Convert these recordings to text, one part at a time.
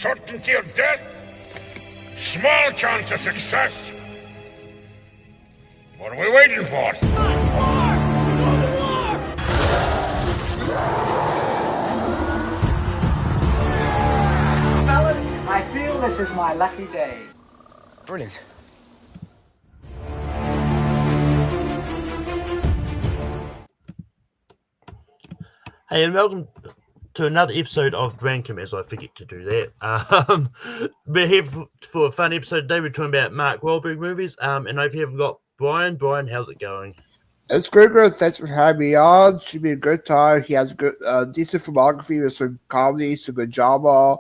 certainty of death, small chance of success. What are we waiting for? Fellas, I feel this is my lucky day. Brilliant. Hey, and welcome to another episode of Rankum, as I forget to do that. We're here for a fun episode today. We're talking about Mark Wahlberg movies, and over here we've got Brian. Brian, how's it going? It's good. Thanks for having me on. Should be a good time. He has a good, decent filmography with some comedy, some good drama.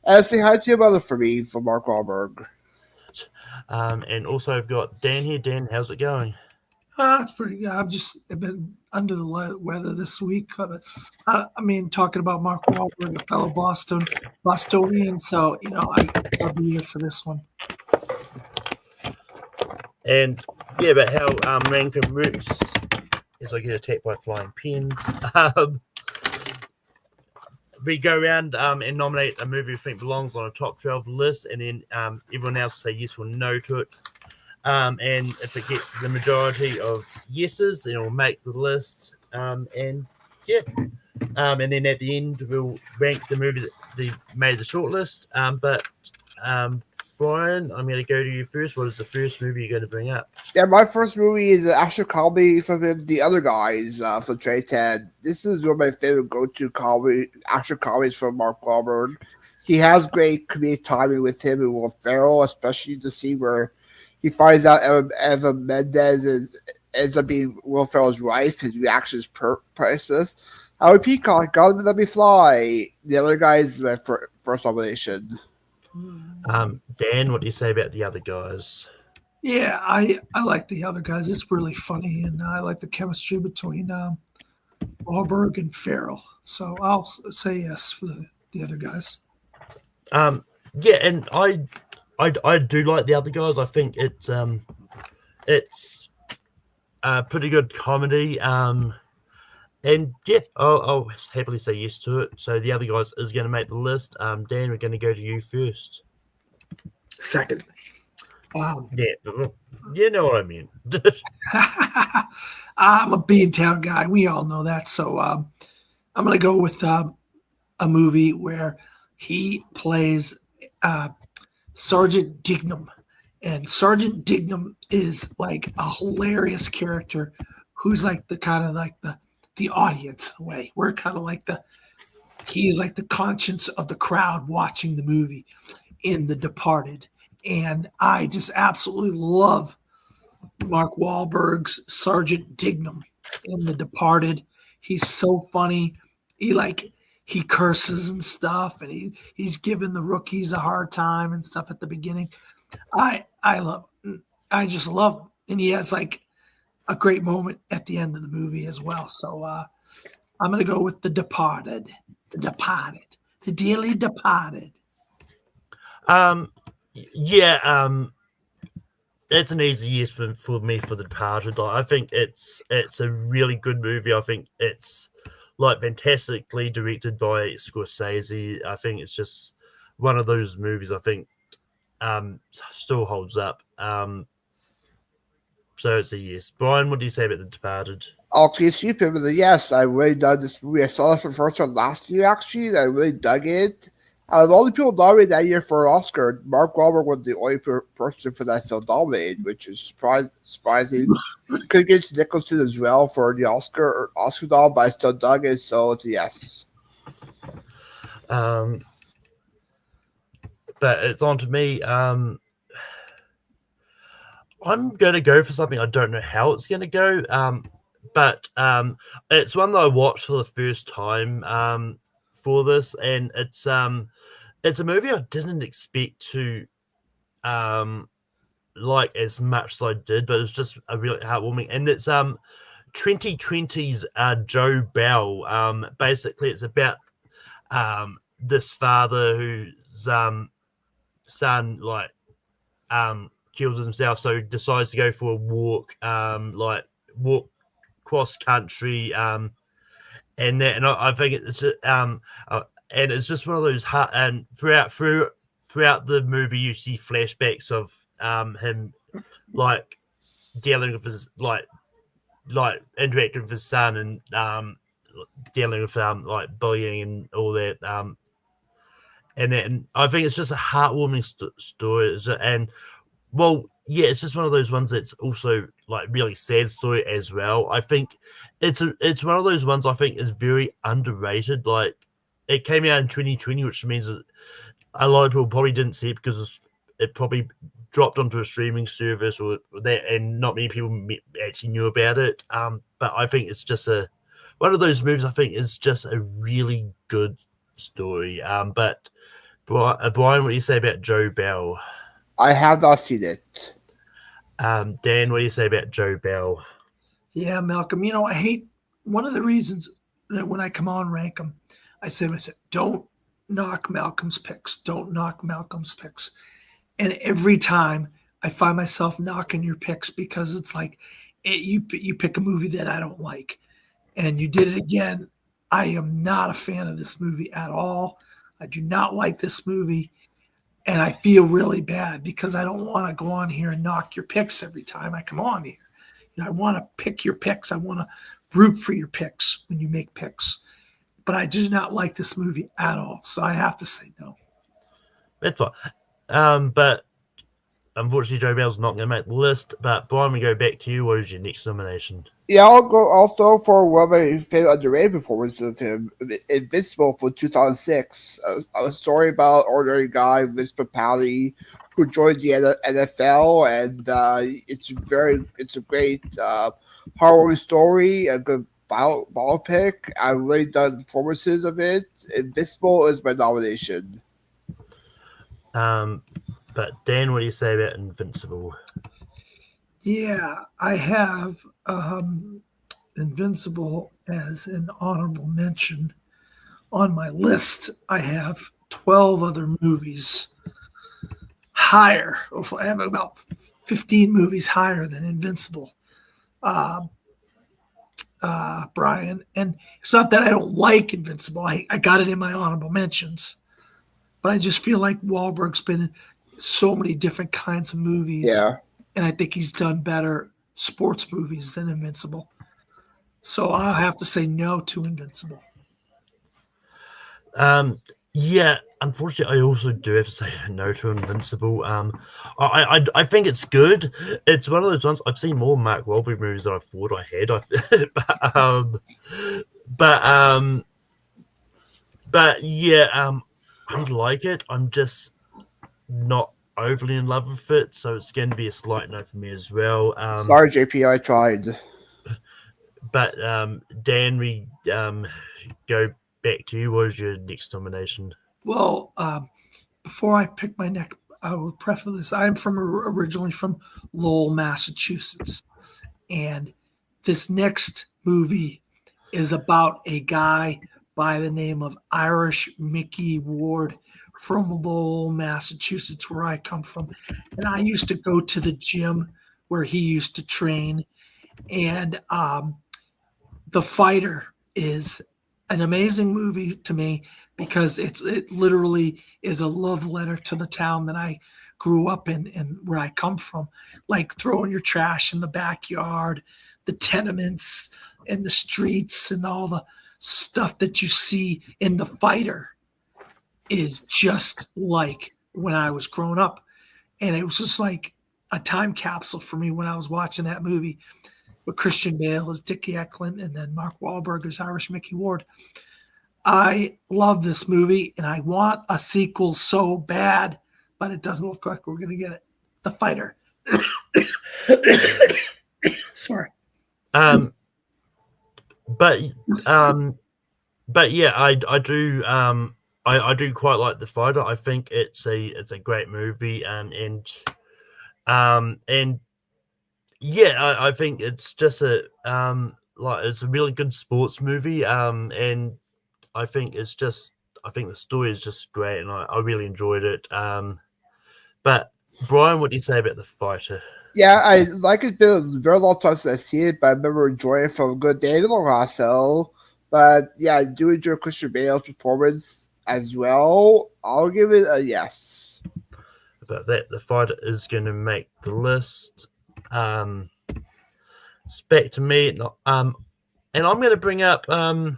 And say hi to your mother for me, for Mark Wahlberg. And also I've got Dan here. Dan, how's it going? It's pretty good. I've been under the weather this week. But, talking about Mark Wahlberg, a fellow Bostonian, so, I'll be here for this one. And, yeah, about how Rankum works is I get attacked by flying pins. We go around and nominate a movie we think belongs on a top 12 list, and then everyone else say yes or no to it. And if it gets the majority of yeses, then it'll make the list. And then at the end, we'll rank the movie that made the shortlist. Brian, I'm going to go to you first. What is the first movie you're going to bring up? Yeah, my first movie is an action comedy from him, The Other Guys, from Trey 10. This is one of my favorite go-to action comedies from Mark Wahlberg. He has great comedic timing with him and Will Ferrell, especially the scene where he finds out Eva Mendes ends up being Will Ferrell's wife. His reaction is priceless. Howard Peacock, God Let Me Fly. The Other Guys is my first nomination. Dan, what do you say about The Other Guys? Yeah, I like The Other Guys. It's really funny, and I like the chemistry between Wahlberg and Ferrell. So I'll say yes for the Other Guys. Yeah, and I do like The Other Guys. I think it's a pretty good comedy. And yeah, I'll happily say yes to it. So The Other Guys is going to make the list. Dan, we're going to go to you first. Second. Yeah, you know what I mean. I'm a Beantown guy. We all know that. So I'm going to go with a movie where he plays Sergeant Dignam. And Sergeant Dignam is like a hilarious character who's like the kind of like the audience in a way. We're kind of like he's like the conscience of the crowd watching the movie in The Departed. And I just absolutely love Mark Wahlberg's Sergeant Dignam in The Departed. He's so funny. He curses and stuff, and he's giving the rookies a hard time and stuff at the beginning. I just love him. And he has like a great moment at the end of the movie as well. So I'm going to go with The Departed. The Dearly Departed. Yeah, it's an easy yes for me for The Departed. I think it's a really good movie. I think it's like fantastically directed by Scorsese. I think it's just one of those movies I think still holds up. So it's a yes. Brian, what do you say about The Departed? Okay, stupid, but yes, I really dug this movie. I saw it for the first time last year, actually. I really dug it. Out of all the people nominated that year for an Oscar, Mark Wahlberg was the only person for that film nominated, which is surprising. Could get Nicholson as well for the Oscar nom, but I still dug it, so it's a yes. But it's on to me. I'm going to go for something I don't know how it's going to go, but it's one that I watched for the first time for this, and it's a movie I didn't expect to like as much as I did, but it's just a really heartwarming, and it's 2020's Joe Bell. Basically, it's about this father whose son kills himself, so decides to go for a walk, walk cross country, and I think it's and it's just one of those and throughout the movie you see flashbacks of him like dealing with his like interacting with his son and dealing with like bullying and all that and then I think it's just a heartwarming story and well yeah it's just one of those ones that's also like really sad story as well. I think it's one of those ones I think is very underrated. Like it came out in 2020, which means that a lot of people probably didn't see it because it probably dropped onto a streaming service or that, and not many people actually knew about it. But I think it's just one of those movies. I think is just a really good story. But Brian, what do you say about Joe Bell? I have not seen it. Dan, what do you say about Joe Bell? Yeah, Malcolm. I hate one of the reasons that when I come on rank them, I say, don't knock Malcolm's picks. Don't knock Malcolm's picks. And every time I find myself knocking your picks because it's like you pick a movie that I don't like. And you did it again. I am not a fan of this movie at all. I do not like this movie. And I feel really bad because I don't want to go on here and knock your picks every time I come on here. I want to pick your picks. I want to root for your picks when you make picks. But I do not like this movie at all. So I have to say no. That's fine. But unfortunately, Joe Bell's not going to make the list. But Brian, we go back to you. What is your next nomination? Yeah, I'll go also for one of my favorite underrated performances of him, Invincible from 2006. A story about an ordinary guy, Vince Papali, who joined the NFL, and it's a great heartwarming story, a good biopic. I've really done performances of it. Invincible is my nomination. But Dan, what do you say about Invincible? Yeah, I have Invincible as an honorable mention on my list. I have 12 other movies higher. I have about 15 movies higher than Invincible, Brian. And it's not that I don't like Invincible. I got it in my honorable mentions. But I just feel like Wahlberg's been in so many different kinds of movies. Yeah. And I think he's done better sports movies than Invincible. So I'll have to say no to Invincible. Yeah, unfortunately, I also do have to say no to Invincible. I think it's good. It's one of those ones I've seen more Mark Wahlberg movies than I thought I had. But yeah, I like it. I'm just not overly in love with it, so it's going to be a slight no for me as well. Sorry, JP, I tried. But Dan, we go back to you. What is your next nomination? Well, before I pick my next, I will preface this. I'm originally from Lowell, Massachusetts, and this next movie is about a guy by the name of Irish Mickey Ward from Lowell, Massachusetts, where I come from. And I used to go to the gym where he used to train. And The Fighter is an amazing movie to me because it literally is a love letter to the town that I grew up in and where I come from. Like throwing your trash in the backyard, the tenements and the streets and all the stuff that you see in The Fighter is just like when I was growing up. And it was just like a time capsule for me when I was watching that movie with Christian Bale as Dickie Eklund and then Mark Wahlberg as Irish Mickey Ward. I love this movie and I want a sequel so bad, but it doesn't look like we're going to get it. The Fighter. Sorry. But yeah, I do I do quite like The Fighter. I think it's a great movie and yeah, I think it's just it's a really good sports movie. And I think the story is just great and I really enjoyed it. But Brian, what do you say about The Fighter? Yeah, I like it. Been a very long time since I see it, but I remember enjoying it from a good David Larosso. But yeah, I do enjoy Christian Bale's performance. as well. I'll give it a yes. But that the fighter is going to make the list. It's back to me. And I'm going to bring up a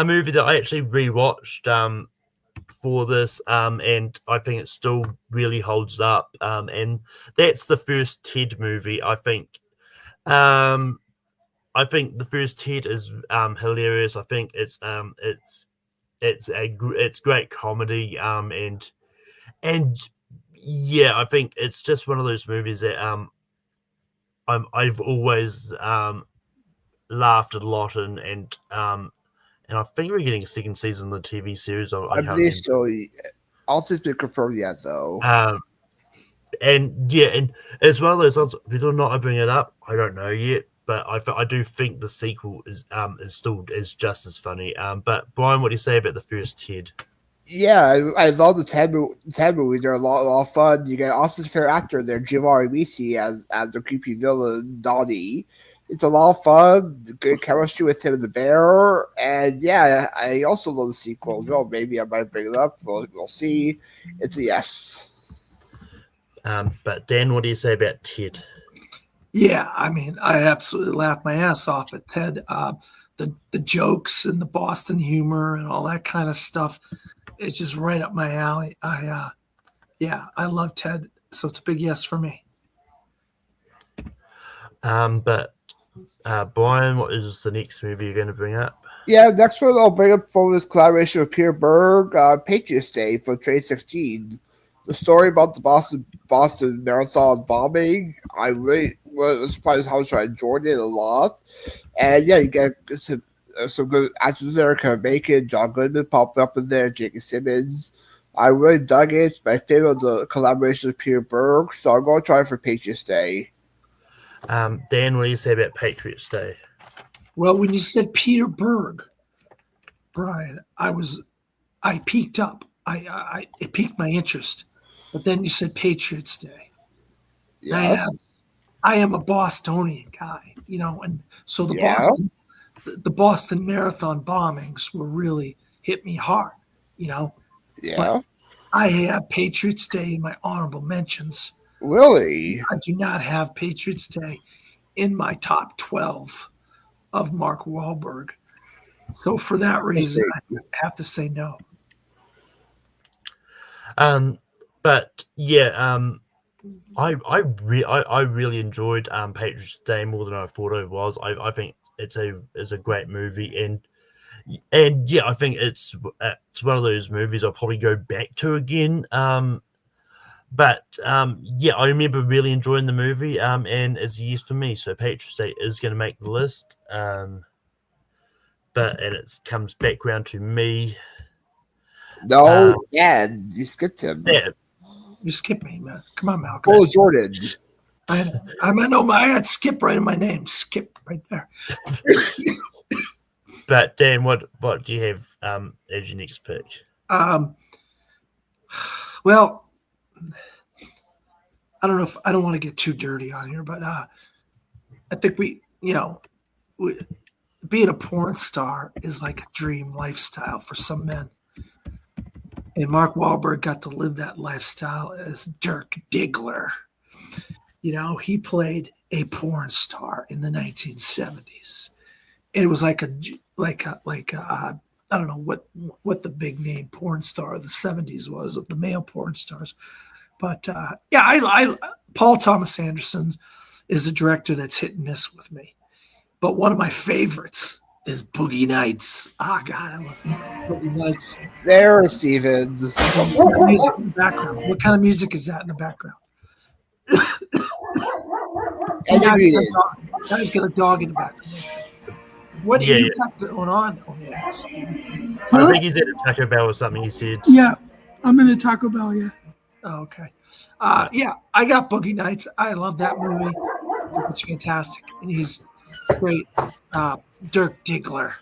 movie that I actually rewatched for this, and I think it still really holds up. And that's the first Ted movie. I think the first Ted is hilarious. I think it's great comedy. And yeah, I think it's just one of those movies that I've always laughed a lot and I think we're getting a second season of the TV series. I believe so. I'll just be confirmed yet, though. And yeah, and it's one of those ones. Whether or not I bring it up, I don't know yet. But I do think the sequel is just as funny. But Brian, what do you say about the first Ted? Yeah, I love the Ted movie. They're a lot of fun. You get Austin's favorite actor there, Jim Risi, as the creepy villain Donnie. It's a lot of fun. Good chemistry with him and the bear. And yeah, I also love the sequel. Well, maybe I might bring it up. We'll see. It's a yes. But Dan, what do you say about Ted? Yeah, I mean, I absolutely laughed my ass off at Ted. The jokes and the Boston humor and all that kind of stuff. It's just right up my alley. I love Ted, so it's a big yes for me. But Brian, what is the next movie you're going to bring up? Yeah, next one I'll bring up from this collaboration with Peter Berg, Patriots Day for 2016. The story about the Boston Marathon bombing. I really was surprised how much I enjoyed it a lot. And yeah, you get some good actors there. Kevin Bacon, John Goodman popped up in there, J.K. Simmons. I really dug it. It's my favorite of the collaboration with Peter Berg, so I'm going to try it for Patriots Day. Dan, what do you say about Patriots Day? Well, when you said Peter Berg, Brian, I peaked up. It piqued my interest. But then you said Patriots Day. Yes. I am a Bostonian guy, and so the Boston Marathon bombings were really hit me hard, Yeah. But I have Patriots Day in my honorable mentions. Really? I do not have Patriots Day in my top 12 of Mark Wahlberg. So for that reason, I have to say no. But yeah, I really enjoyed Patriots Day more than I thought it was. I think it's a great movie, and yeah, I think it's one of those movies I'll probably go back to again. But yeah, I remember really enjoying the movie, and it's a yes for me. So Patriots Day is going to make the list. But it comes back round to me. No, Dad, you skipped him. Yeah. You skipped me, man. Come on, Malcolm. Oh, Jordan. I got Skip right in my name. Skip right there. But Dan, what do you have as your next pick? Well, I don't know if I don't want to get too dirty on here, but I think being a porn star is like a dream lifestyle for some men. And Mark Wahlberg got to live that lifestyle as Dirk Diggler. He played a porn star in the 1970s. It was like I don't know what the big name porn star of the 70s was, of the male porn stars. But I Paul Thomas Anderson is a director that's hit and miss with me. But one of my favorites is Boogie Nights. Oh, God, I love Boogie Nights. There, Steven. What kind of music is that in the background? Guy's got a dog in the background. What do you got going on over there, Steven? I think he's at a Taco Bell or something, he said. Yeah, I'm in a Taco Bell, yeah. Oh, okay. I got Boogie Nights. I love that movie. It's fantastic. And he's great. Dirk Diggler.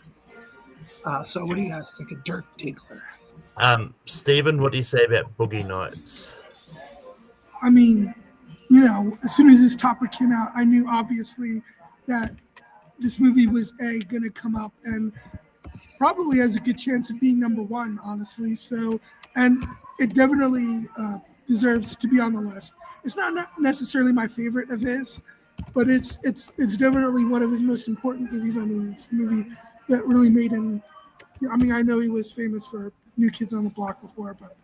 So what do you guys think of Dirk Diggler? Stephen, what do you say about Boogie Nights? I mean, as soon as this topic came out, I knew obviously that this movie was going to come up, and probably has a good chance of being number one, honestly. So, and it definitely deserves to be on the list. It's not necessarily my favorite of his, but it's definitely one of his most important movies. I mean, it's the movie that really made him. I mean, I know he was famous for New Kids on the Block before, but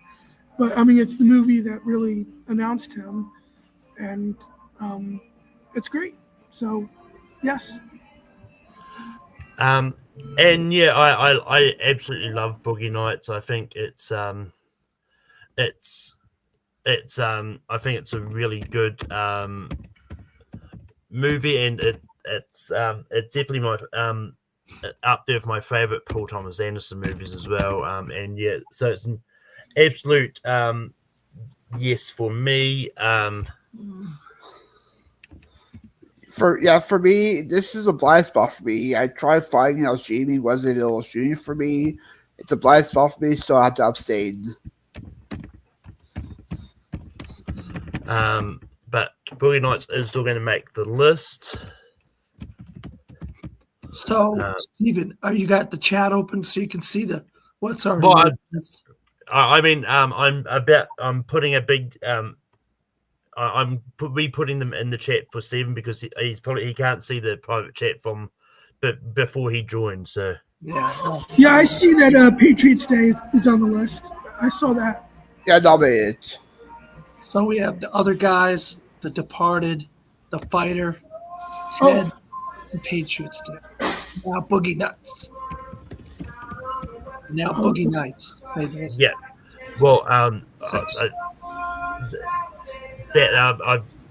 I mean, it's the movie that really announced him, and it's great. So, yes. And yeah, I absolutely love Boogie Nights. I think it's I think it's a really good movie, and it's definitely my up there with my favorite Paul Thomas Anderson movies as well. And yeah, so it's an absolute yes for me. For me, this is a blind spot for me. I tried finding out Jamie wasn't illustrating for me. It's a blind spot for me, so I have to abstain. But Boogie Nights is still going to make the list. So, Stephen, you got the chat open so you can see what's already. I mean, I'm putting a big. I'm putting them in the chat for Stephen because he can't see the private chat from, but before he joined. So yeah, I see that Patriots Day is on the list. I saw that. Yeah, nominated. So we have the other guys: The Departed, The Fighter, Ted, and Patriots Day. Now Boogie Nights. Now Boogie Nights. Yeah. Well, I've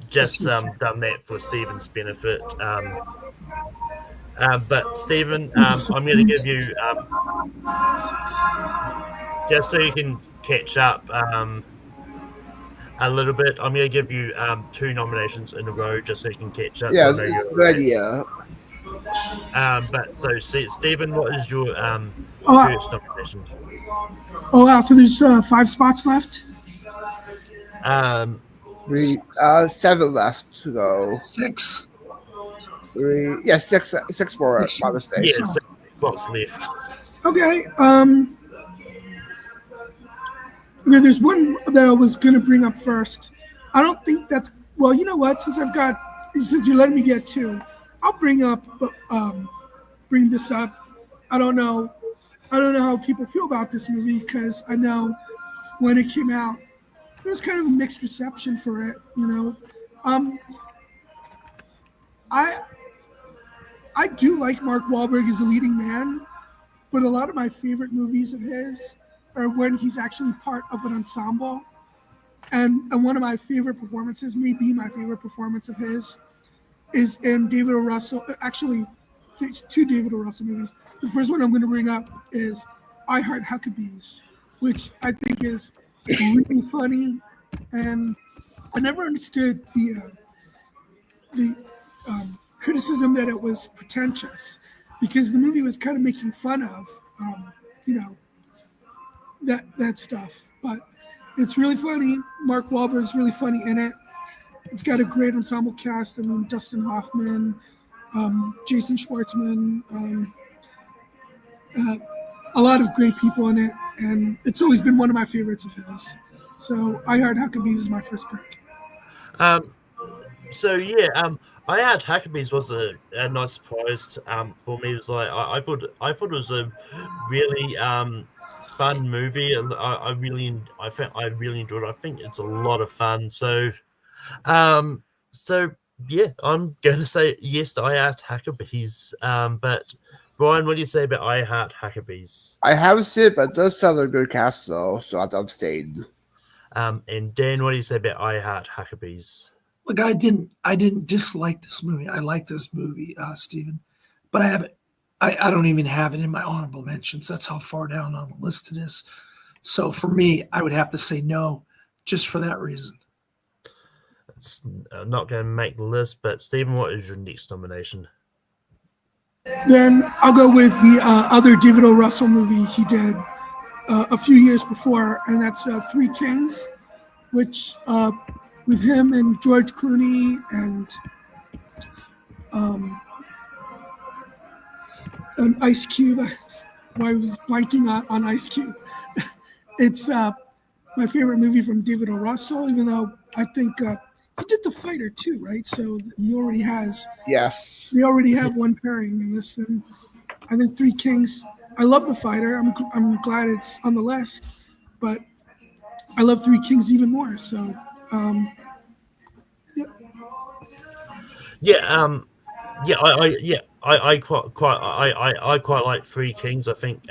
just done that for Stephen's benefit. But Stephen, I'm going to give you just so you can catch up a little bit. I'm going to give you 2 nominations in a row just so you can catch up. Yeah, it's a good idea. But so Stephen, what is your first nomination? Oh wow! So there's 5 spots left. 7 left to go. 6. 3. Yeah, 6 more. My mistake. Yeah, 6 spots left. Okay. There's one that I was gonna bring up first. I don't think that's well. You know what? Since you're letting me get 2, I'll bring this up. I don't know how people feel about this movie because I know when it came out, there was kind of a mixed reception for it. You know, I do like Mark Wahlberg as a leading man, but a lot of my favorite movies of his are when he's actually part of an ensemble. And one of my favorite performances, maybe my favorite performance of his, is in David O. Russell. Actually, there's 2 David O. Russell movies. The first one I'm going to bring up is I Heart Huckabees, which I think is really funny. And I never understood the criticism that it was pretentious, because the movie was kind of making fun of, that stuff. But it's really funny. Mark Wahlberg's really funny in it. It's got a great ensemble cast. I mean, Dustin Hoffman, Jason Schwartzman, a lot of great people in it, and it's always been one of my favorites of his. So I Heart Huckabees is my first pick. So yeah, I Heart Huckabees was a nice surprise for me. It was like I thought it was a really fun movie, and I really enjoyed it. I think it's a lot of fun. So yeah, I'm going to say yes to I Heart Huckabees. But Brian, what do you say about I Heart Huckabees? I haven't seen it, but it does sound like a good cast though, so I have to abstain. And Dan, what do you say about I Heart Huckabees? Look, I didn't dislike this movie. I like this movie, Stephen, but I don't even have it in my honorable mentions. That's how far down on the list it is. So for me, I would have to say no, just for that reason. It's not going to make the list, but Stephen, what is your next nomination? Then I'll go with the other David O. Russell movie he did a few years before, and that's 3 Kings, which with him and George Clooney and Ice Cube. I was blanking on Ice Cube. It's my favorite movie from David O. Russell, even though I think he did The Fighter too, right? So he already has. Yes. We already have one pairing in this, and I think Three Kings. I love The Fighter. I'm glad it's on the list, but I love Three Kings even more. So, yeah. I quite like Three Kings. I think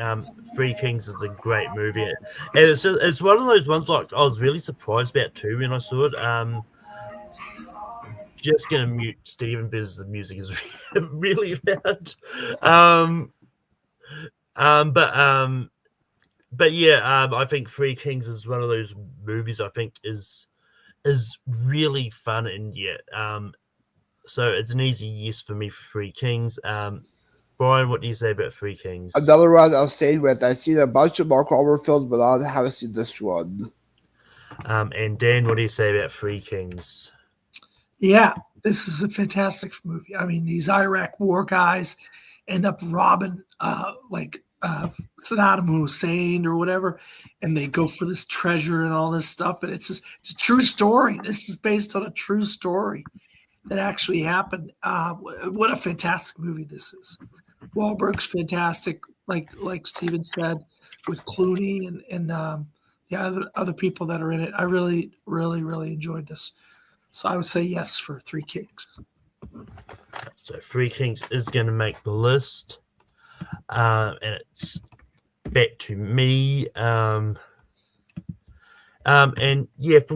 Three Kings is a great movie, and it's one of those ones like I was really surprised about too when I saw it. Just gonna mute Stephen because the music is really loud. But yeah, I think Three Kings is one of those movies I think is really fun, and yeah, so it's an easy yes for me for Three Kings. Brian, what do you say about Three Kings? Another one I'll stay with. I've seen a bunch of Mark Wahlberg films, but I haven't seen this one. And Dan, what do you say about Three Kings? Yeah, this is a fantastic movie. I mean, these Iraq war guys end up robbing Saddam Hussein or whatever, and they go for this treasure and all this stuff. And it's a true story. This is based on a true story that actually happened. What a fantastic movie this is. Wahlberg's fantastic, like Steven said, with Clooney and the other people that are in it. I really, really, really enjoyed this. So I would say yes for Three Kings. So Three Kings is going to make the list, and it's back to me. And yeah, for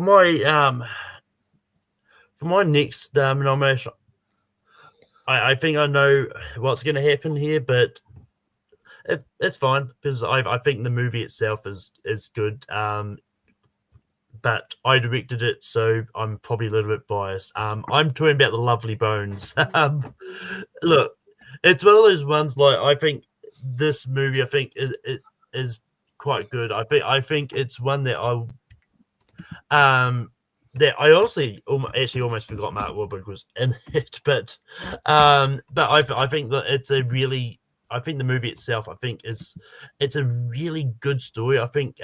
my next nomination, I think I know what's going to happen here, but it's fine because I think the movie itself is good. But I directed it, so I'm probably a little bit biased. I'm talking about The Lovely Bones. Look, it's one of those ones. Like I think this movie, I think is quite good. I think it's one that I honestly actually almost forgot Mark Wahlberg was in it, but I think that it's a really. I think the movie itself, it's a really good story. I think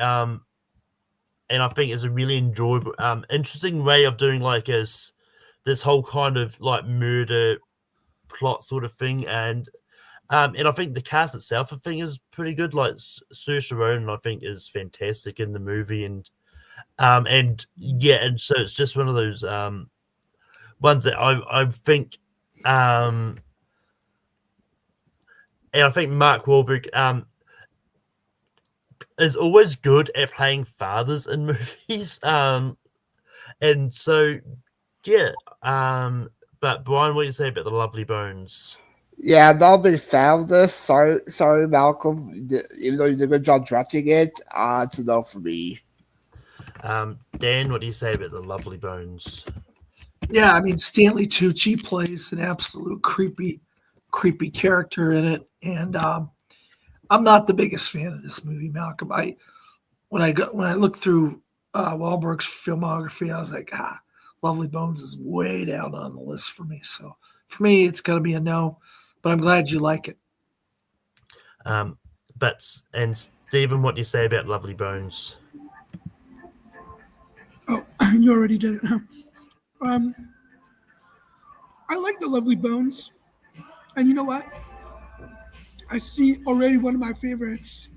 and I think it's a really enjoyable, interesting way of doing like this whole kind of like murder plot sort of thing, and I think the cast itself, I think, is pretty good. Like Saoirse Ronan, I think, is fantastic in the movie, and yeah, and so it's just one of those ones that I think, and I think Mark Wahlberg is always good at playing fathers in movies. And so, yeah. But Brian, what do you say about The Lovely Bones? Yeah, not a big fan of this. Sorry, Malcolm. Even though you did a good job directing it, it's a no for me. Dan, what do you say about The Lovely Bones? Yeah, I mean, Stanley Tucci plays an absolute creepy character in it, and I'm not the biggest fan of this movie, Malcolm. When I looked through Wahlberg's filmography, I was like, Lovely Bones is way down on the list for me. So for me, it's going to be a no. But I'm glad you like it. And Stephen, what do you say about Lovely Bones? Oh, you already did it. I like The Lovely Bones, and you know what? I see already one of my favorites,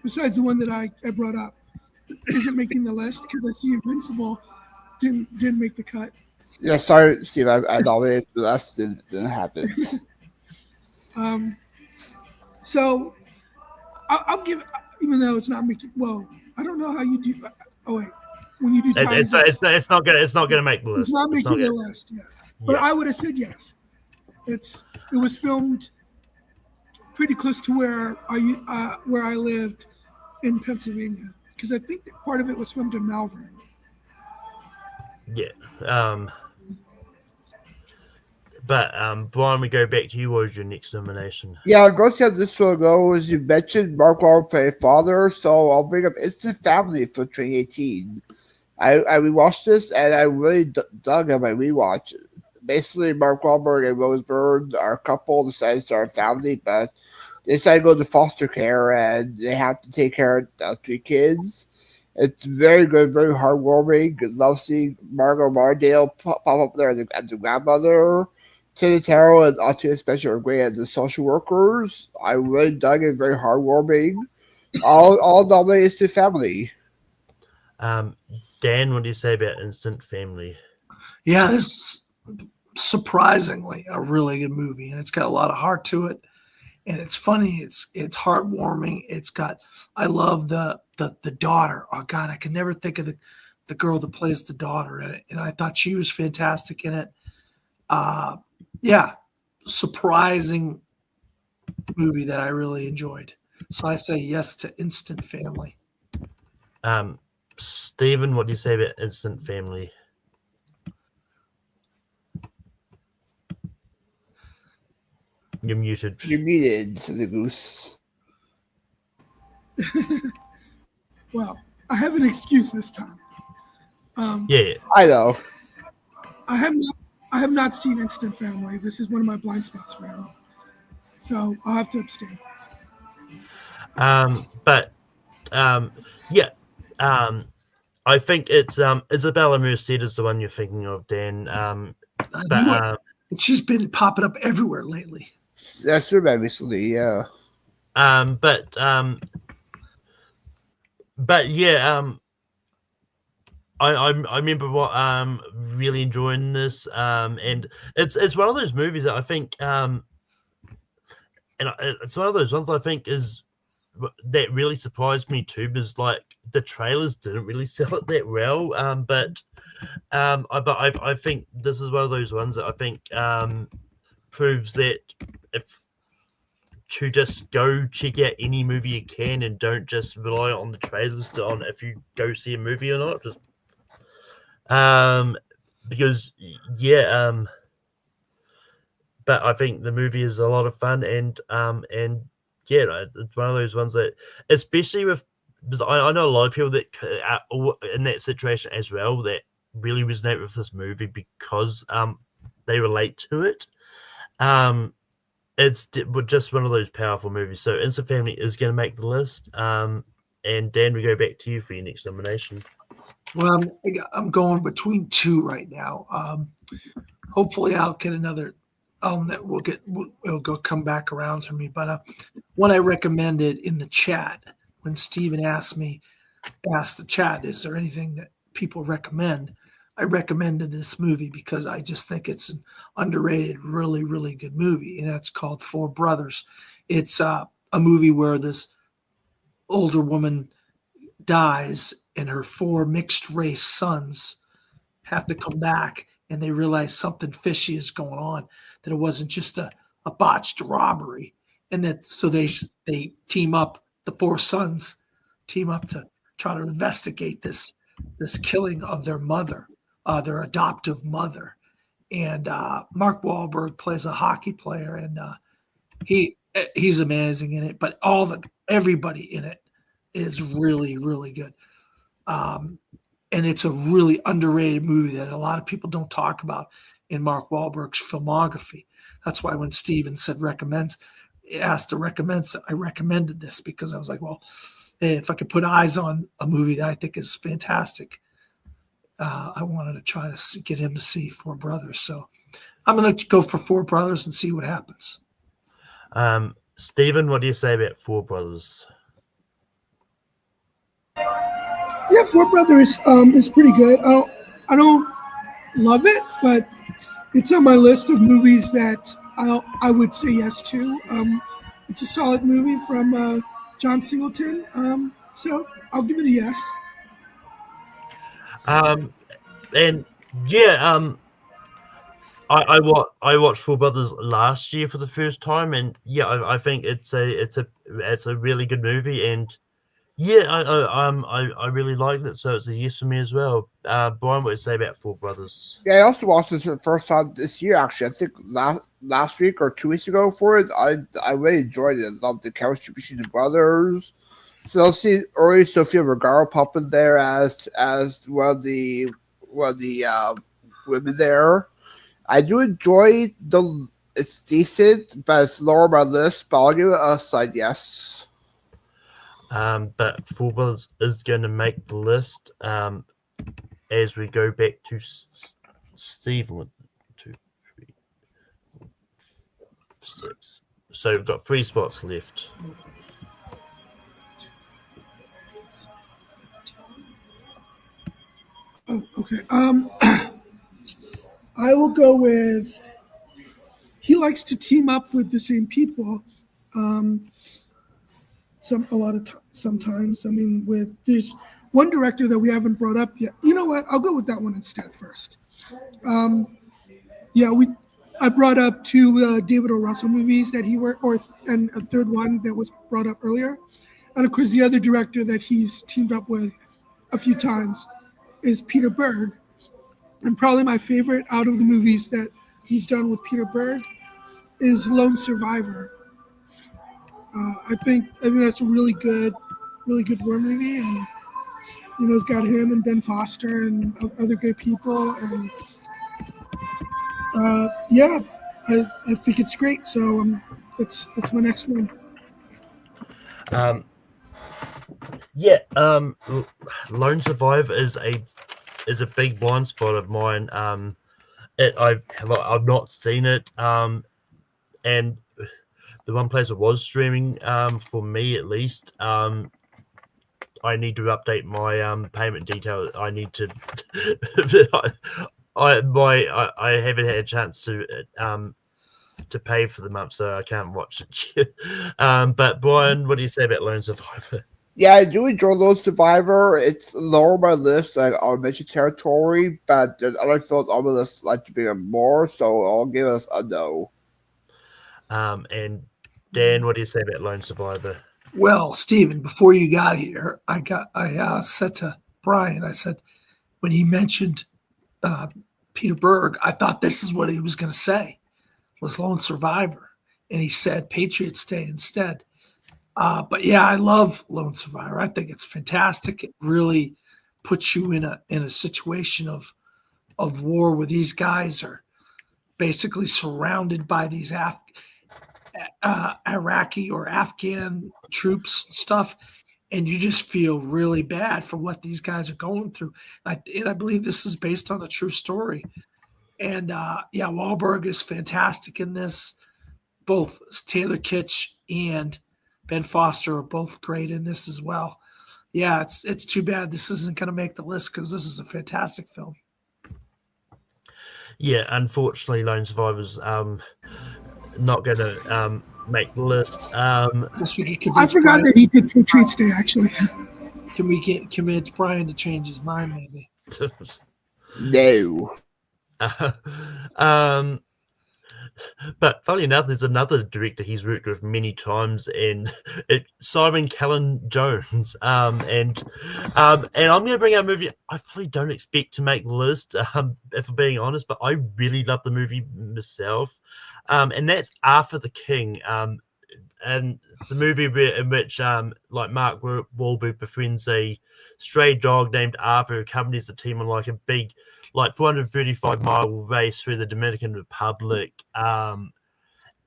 besides the one that I brought up, isn't making the list because I see Invincible didn't make the cut. Yeah, sorry, Steve. I nominated the list, didn't happen. So I'll give, even though it's not making. Well, I don't know how you do. Oh wait, when you do ties, it's not gonna make the list. It's not making the list. Yeah, but I would have said yes. It was filmed pretty close to where I lived in Pennsylvania, because I think that part of it was filmed in Malvern. Yeah. But Brian, we go back to you. What was your next nomination? Yeah, I'll go see how this will go. As you mentioned, Mark Wahlberg played father, so I'll bring up Instant Family for 2018. I rewatched this, and I really dug on my rewatch. Basically, Mark Wahlberg and Rose Byrne are a couple, decides to start a family, but they decide to go to foster care, and they have to take care of 3 kids. It's very good, very heartwarming. Love seeing Margot Mardale pop up there as a grandmother. Tina Taro and Auntie Spencer are great as the social workers. I really dug it, very heartwarming. All nominated to family. Dan, what do you say about Instant Family? Yeah, this is surprisingly a really good movie, and it's got a lot of heart to it, and it's funny. It's heartwarming. I love the daughter. Oh God, I can never think of the girl that plays the daughter in it, and I thought she was fantastic in it. Yeah, surprising movie that I really enjoyed. So I say yes to Instant Family. Stephen, what do you say about Instant Family? You're muted. You're muted, the goose. Well, I have an excuse this time. Yeah. I know. I have not seen Instant Family. This is one of my blind spots for him. So I'll have to abstain. I think it's Isabella Merced is the one you're thinking of, Dan. And she's been popping up everywhere lately. That's recently, yeah. But yeah, I remember really enjoying this, and it's one of those movies that I think, and it's one of those ones I think is that really surprised me too, because like the trailers didn't really sell it that well, but I think this is one of those ones that I think proves that if to just go check out any movie you can and don't just rely on the trailers on if you go see a movie or not. Just because but I think the movie is a lot of fun, and yeah, it's one of those ones that, especially with, because I know a lot of people that are in that situation as well that really resonate with this movie because they relate to it. It's just one of those powerful movies. So Instant Family is going to make the list. And Dan, we go back to you for your next nomination. Well, I'm going between 2 right now. Hopefully, I'll get another. It'll come back around to me. But what I recommended in the chat when Steven asked the chat, is there anything that people recommend? I recommended this movie because I just think it's an underrated, really, really good movie, and that's called Four Brothers. It's a movie where this older woman dies, and her 4 mixed race sons have to come back, and they realize something fishy is going on, that it wasn't just a botched robbery, and that so they team up. The 4 sons team up to try to investigate this killing of their mother. Their adoptive mother, and Mark Wahlberg plays a hockey player, and he's amazing in it. But everybody in it is really, really good, and it's a really underrated movie that a lot of people don't talk about in Mark Wahlberg's filmography. That's why when Steven said asked to recommend, I recommended this because I was like, well, hey, if I could put eyes on a movie that I think is fantastic. I wanted to try to get him to see Four Brothers. So I'm going to go for Four Brothers and see what happens. Stephen, what do you say about Four Brothers? Yeah, Four Brothers is pretty good. I don't love it, but it's on my list of movies that I would say yes to. It's a solid movie from John Singleton. So I'll give it a yes. And yeah, I watched Four Brothers last year for the first time, and yeah, I think it's a really good movie, and yeah, I really liked it, so it's a yes for me as well. Brian, what would you say about Four Brothers? Yeah, I also watched this for the first time this year. Actually, I think last week or 2 weeks ago for it. I really enjoyed it. I loved the chemistry between the brothers. So I'll see early Sofia Vergara pop in there as one of the women there. I do enjoy It's decent, but it's lower on my list. But I'll give it a side yes. But Four Brothers is going to make the list as we go back to Stephen. 2, 3, 4, 6. So we've got 3 spots left. Oh, okay. I will go with. He likes to team up with the same people. Sometimes. I mean, there's one director that we haven't brought up yet. You know what? I'll go with that one instead first. I brought up 2 David O. Russell movies that he worked, and a third one that was brought up earlier. And of course, the other director that he's teamed up with a few times is Peter Berg. And probably my favorite out of the movies that he's done with Peter Berg is Lone Survivor. I think that's a really good war movie, and it's got him and Ben Foster and other great people, and I think it's great. So that's my next one. Lone Survivor is a big blind spot of mine. I've not seen it, and the one place it was streaming, for me at least, I need to update my payment detail. I need to. I haven't had a chance to pay for the month, so I can't watch it. But Brian, what do you say about Lone Survivor? Yeah, I do enjoy Lone Survivor. It's lower on my list, like I'll mention Territory, but there's other films on my list I'd like to bring up more, so I'll give us a no. And Dan, what do you say about Lone Survivor? Well, Stephen, before you got here, I said to Brian, I said, when he mentioned Peter Berg, I thought this is what he was going to say, was Lone Survivor. And he said Patriots Day instead. But yeah, I love Lone Survivor. I think it's fantastic. It really puts you in a situation of war where these guys are basically surrounded by these Iraqi or Afghan troops and stuff, and you just feel really bad for what these guys are going through. And I believe this is based on a true story. And Wahlberg is fantastic in this. Both Taylor Kitsch and Ben Foster are both great in this as well. Yeah, it's too bad this isn't going to make the list because this is a fantastic film. Yeah, unfortunately, Lone Survivor's not going to make the list. I forgot that he did Patriots Day, actually. Can we convince Brian to change his mind, maybe? No. But funny enough, there's another director he's worked with many times, and Simon Callan Jones. And I'm going to bring out a movie I probably don't expect to make the list, if I'm being honest, but I really love the movie myself. And that's Arthur the King. And it's a movie in which like Mark Wahlberg befriends a stray dog named Arthur who accompanies the team on like a big 435-mile race through the Dominican Republic. And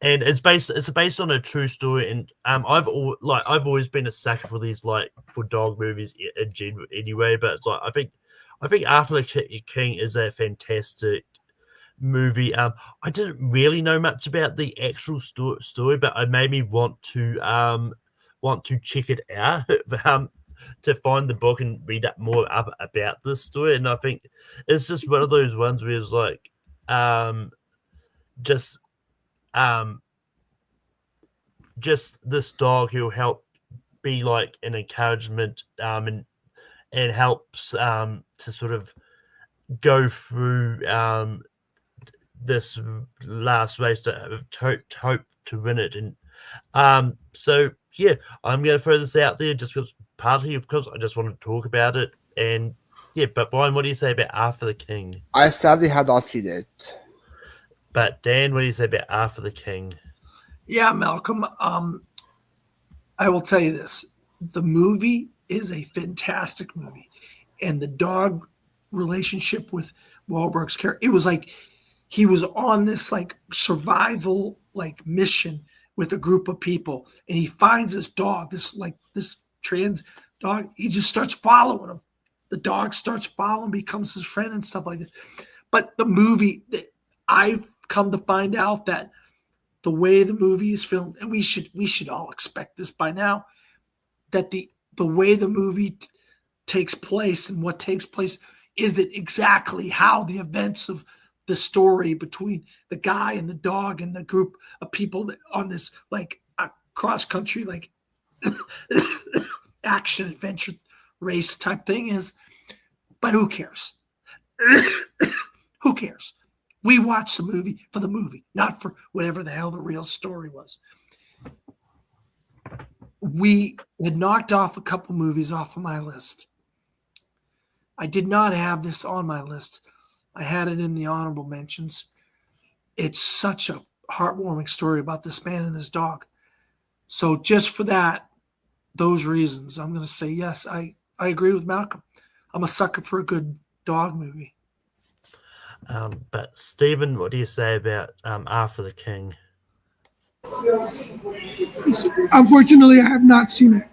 it's based on a true story. And I've always been a sucker for these for dog movies in general anyway. But it's I think Arthur the King is a fantastic movie. I didn't really know much about the actual story, but it made me want to check it out. To find the book and read up more about this story. And I think it's just one of those ones where it's just this dog who'll help be like an encouragement and helps to sort of go through this last race to hope to win it. And so yeah, I'm going to throw this out there just partly because I just want to talk about it. And yeah, but Brian, what do you say about Arthur the King? I sadly have not seen it. But Dan, what do you say about Arthur the King? Yeah, Malcolm. I will tell you this: the movie is a fantastic movie, and the dog relationship with Wahlberg's character. It was like he was on this like survival like mission with a group of people, and he finds this dog, this trans dog. He just starts following him. The dog starts following, becomes his friend and stuff like that. But the movie, I've come to find out that the way the movie is filmed, and we should all expect this by now, that the way the movie takes place and what takes place isn't exactly how the events of the story between the guy and the dog and the group of people that on this like a cross country like action adventure race type thing is. But who cares? Who cares? We watched the movie for the movie, not for whatever the hell the real story was. We had knocked off a couple movies off of my list. I did not have this on my list. I had it in the honorable mentions. It's such a heartwarming story about this man and his dog. So just for that, those reasons, I'm going to say yes, I agree with Malcolm. I'm a sucker for a good dog movie. But Stephen, what do you say about Arthur the King? Unfortunately, I have not seen it.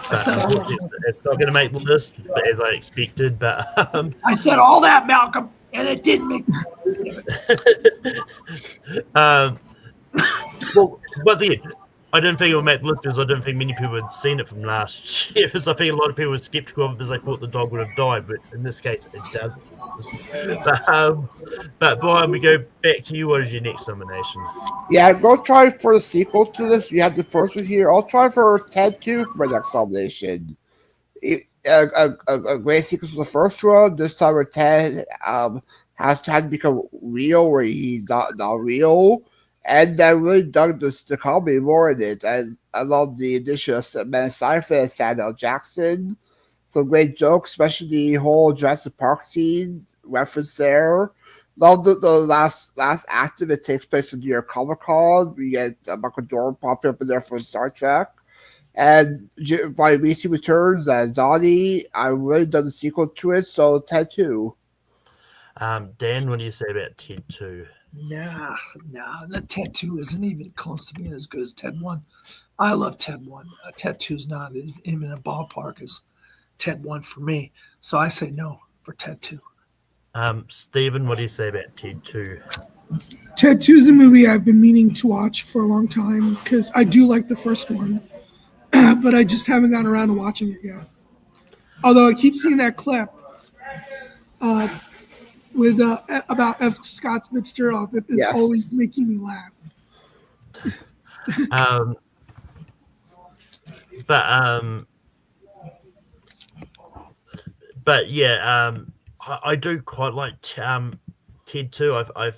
But unfortunately, it's not going to make the list, but as I expected. But I said all that, Malcolm, and it didn't make. Well, once again, I didn't think it would make the list because I didn't think many people had seen it from last year. Because I think a lot of people were skeptical of it because they thought the dog would have died, but in this case, it doesn't. But Brian, we go back to you. What is your next nomination? Yeah, go try for the sequel to this. You had the first one here. I'll try for Ted 2 for my next nomination. A great sequel to the first one. This time where Ted has to become real, where he's not real. And I really dug the comedy more in it. And I love the addition of Seinfeld and Samuel Jackson. Some great jokes, especially the whole Jurassic Park scene reference there. Love the last act of it takes place in New York Comic Con. We get Michael Dorn popping up in there for Star Trek. And Brian Reese returns as Donnie. I really dug the sequel to it, so Ted 2. Dan, what do you say about Ted 2? Nah, the Ted 2 isn't even close to being as good as Ted 1. I love Ted 1. Ted 2 is not even in a ballpark as Ted 1 for me. So I say no for Ted 2. Stephen, what do you say about Ted 2? Ted 2 is a movie I've been meaning to watch for a long time because I do like the first one, but I just haven't gotten around to watching it yet. Although I keep seeing that clip with about F. Scott Fitzgerald that is always making me laugh. But yeah, I do quite like Ted 2. I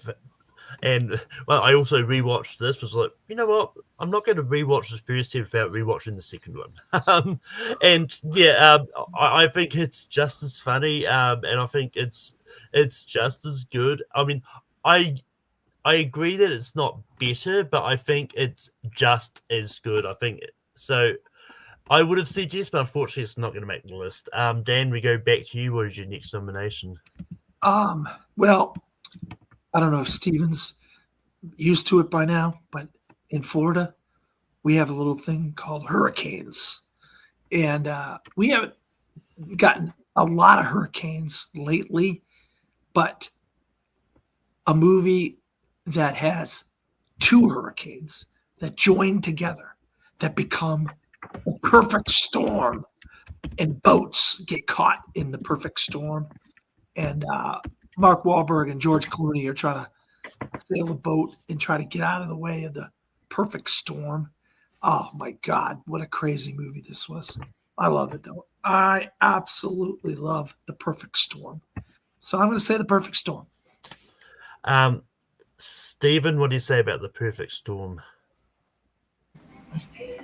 also rewatched this. Was like, you know what? I'm not going to rewatch this first Ted without rewatching the second one. I think it's just as funny, and I think it's just as good. I mean, I agree that it's not better, but I think it's just as good. I think so. I would have said yes, but unfortunately, it's not going to make the list. Dan, we go back to you. What is your next nomination? Well, I don't know if Steven's used to it by now, but in Florida, we have a little thing called hurricanes. And we haven't gotten a lot of hurricanes lately, but a movie that has two hurricanes that join together that become a perfect storm, and boats get caught in the perfect storm. And Mark Wahlberg and George Clooney are trying to sail a boat and try to get out of the way of the perfect storm. Oh my God, what a crazy movie this was. I love it though. I absolutely love The Perfect Storm. So I'm going to say The Perfect Storm. Stephen, what do you say about The Perfect Storm?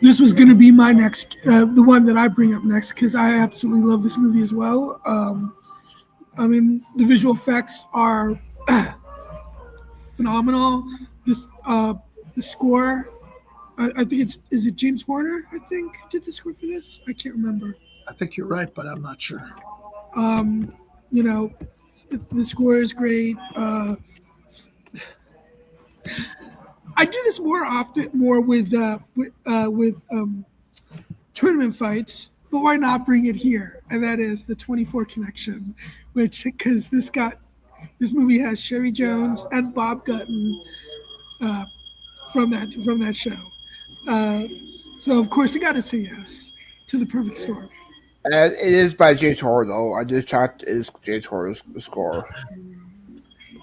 This was going to be my next, the one that I bring up next, because I absolutely love this movie as well. I mean, the visual effects are phenomenal. The score, I think is it James Horner, I think, did the score for this? I can't remember. I think you're right, but I'm not sure. you know, the score is great. I do this more with tournament fights, but why not bring it here? And that is the 24 connection, which because this movie has Sherry Jones and Bob Gutton from that show. So of course you got to say yes to the Perfect Storm. And it is by J. Toro, though. I just checked. It is J. Toro's score.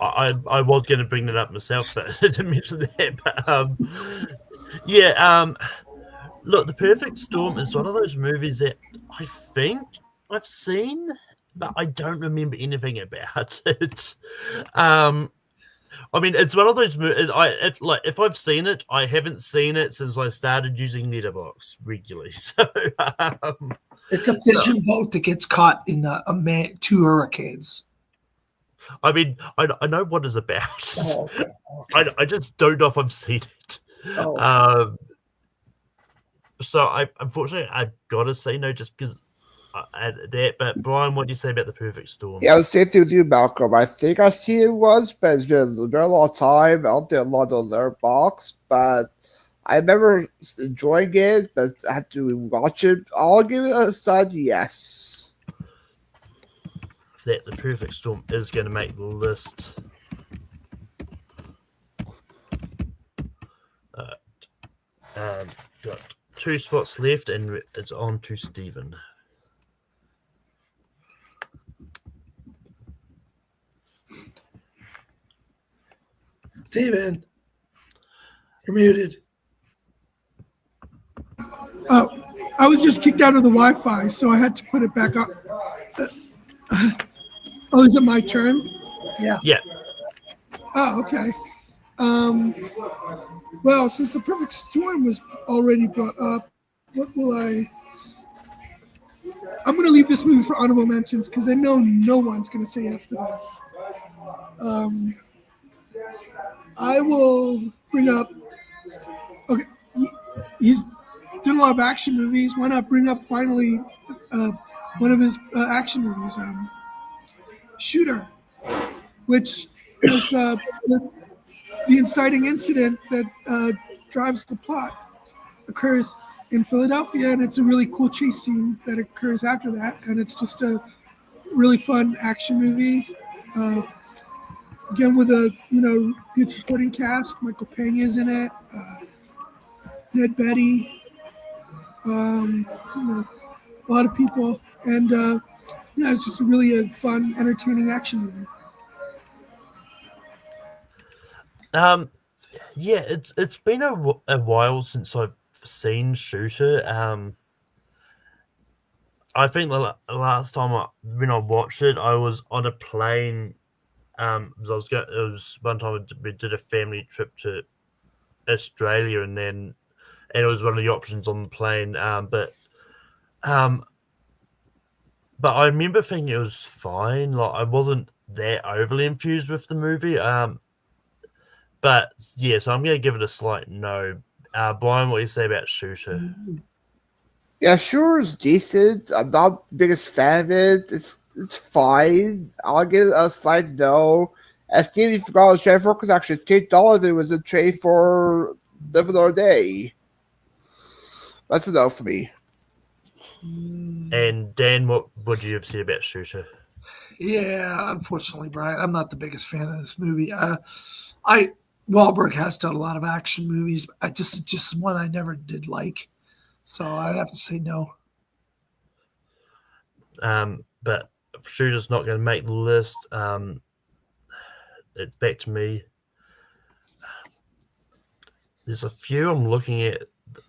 I was going to bring that up myself, but I didn't mention that. But yeah, look, The Perfect Storm is one of those movies that I think I've seen, but I don't remember anything about it. I mean, it's one of those movies. Like if I've seen it, I haven't seen it since I started using Letterboxd regularly. So It's a fishing boat that gets caught in two hurricanes. I mean, I know what it's about. Oh, okay. I just don't know if I've seen it. Oh. So unfortunately I gotta say no just because that. But Brian, what do you say about The Perfect Storm? Yeah, I was saying with you, Malcolm. I think I see it once, but it's been a very long time. I don't think a lot on their box, but I remember enjoying it, but I had to watch it. I'll give it a side yes. That The Perfect Storm is going to make the list. Got 2 spots left, and it's on to Stephen. Steven, you're muted. Oh, I was just kicked out of the Wi-Fi, so I had to put it back up. Oh, is it my turn? Yeah. Yeah. Oh, okay. Well, since The Perfect Storm was already brought up, what will I... I'm going to leave this movie for honorable mentions because I know no one's going to say yes to this. I will bring up... Okay, he's done a lot of action movies. Why not bring up finally one of his action movies, Shooter, which is the inciting incident that drives the plot occurs in Philadelphia, and it's a really cool chase scene that occurs after that, and it's just a really fun action movie. Again, with a good supporting cast. Michael Peña's in it, Ned Beatty, a lot of people, and it's just really a fun, entertaining action movie. Yeah, it's been a while since I've seen Shooter. I think the last time when I watched it, I was on a plane. It was one time we did a family trip to Australia, and it was one of the options on the plane. But I remember thinking it was fine. Like I wasn't that overly infused with the movie. But yeah, so I'm going to give it a slight no. Brian, what do you say about Shooter? Yeah, sure, it's decent. I'm not the biggest fan of it. It's fine. I'll give it a slight no. As Steve, you forgot the trade for because actually Tate Donovan was a trade for Live Another Day. That's a no for me. And Dan, what would you have said about Shooter? Yeah, unfortunately, Brian, I'm not the biggest fan of this movie. Wahlberg has done a lot of action movies. Just one I never did like, so I'd have to say no. But Shooter's not going to make the list. It's back to me. There's a few I'm looking at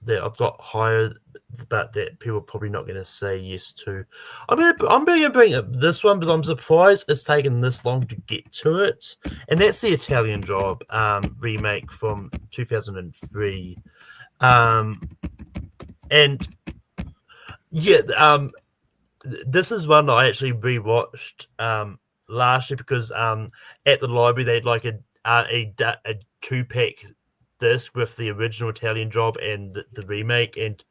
that I've got higher, but that people are probably not going to say yes to. I'm going to bring up this one because I'm surprised it's taken this long to get to it, and that's the Italian Job remake from 2003. And yeah, this is one I actually rewatched last year because at the library they had like a 2-pack disc with the original Italian Job and the remake, and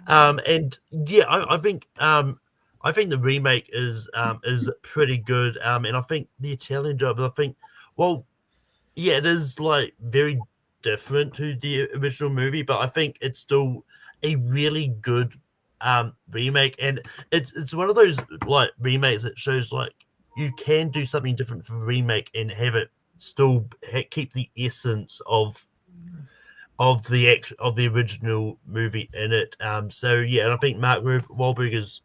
yeah, I think I I think the remake is pretty good. And I think the Italian Job. I think, well, yeah, it is like very different to the original movie, but I think it's still a really good remake, and it's one of those like remakes that shows like you can do something different for a remake and have it still keep the essence of the original movie in it. So yeah, and I think Mark Wahlberg is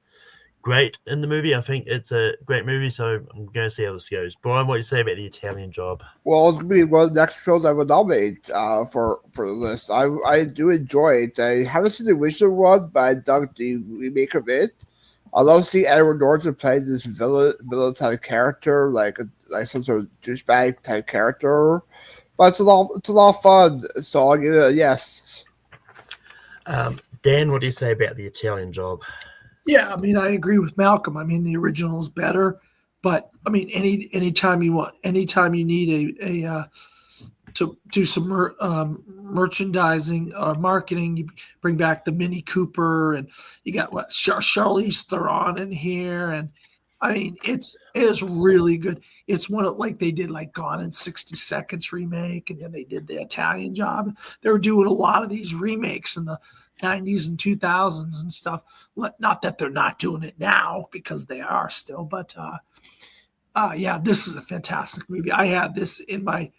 great in the movie. I think it's a great movie, so I'm going to see how this goes. Brian, what do you say about the Italian Job? Well, it's gonna be one of the next films I would nominate for the list. I do enjoy it. I haven't seen the original one, but I dug the remake of it. I love seeing Edward Norton play this villain type character, like some sort of douchebag type character. But it's a lot of fun. So I'll give it a yes. Dan, what do you say about the Italian Job? Yeah, I mean, I agree with Malcolm. I mean, the original is better, but I mean, anytime you need a to do some merchandising or marketing, you bring back the Mini Cooper, and you got Charlize Theron in here, and I mean, it is really good. It's one of like they did like Gone in 60 Seconds remake, and then they did the Italian Job. They were doing a lot of these remakes in the 90s and 2000s and stuff. Not that they're not doing it now, because they are still, but yeah, this is a fantastic movie. I had this in my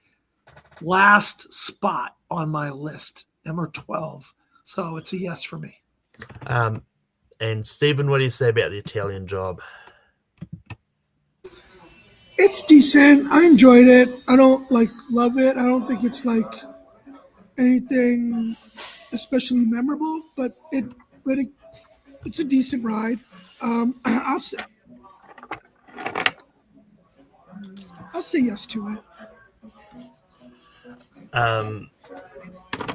last spot on my list, number 12. So it's a yes for me. And Stephen, what do you say about the Italian Job? It's decent. I enjoyed it. I don't love it. I don't think it's like anything especially memorable, but it's a decent ride. I'll say yes to it.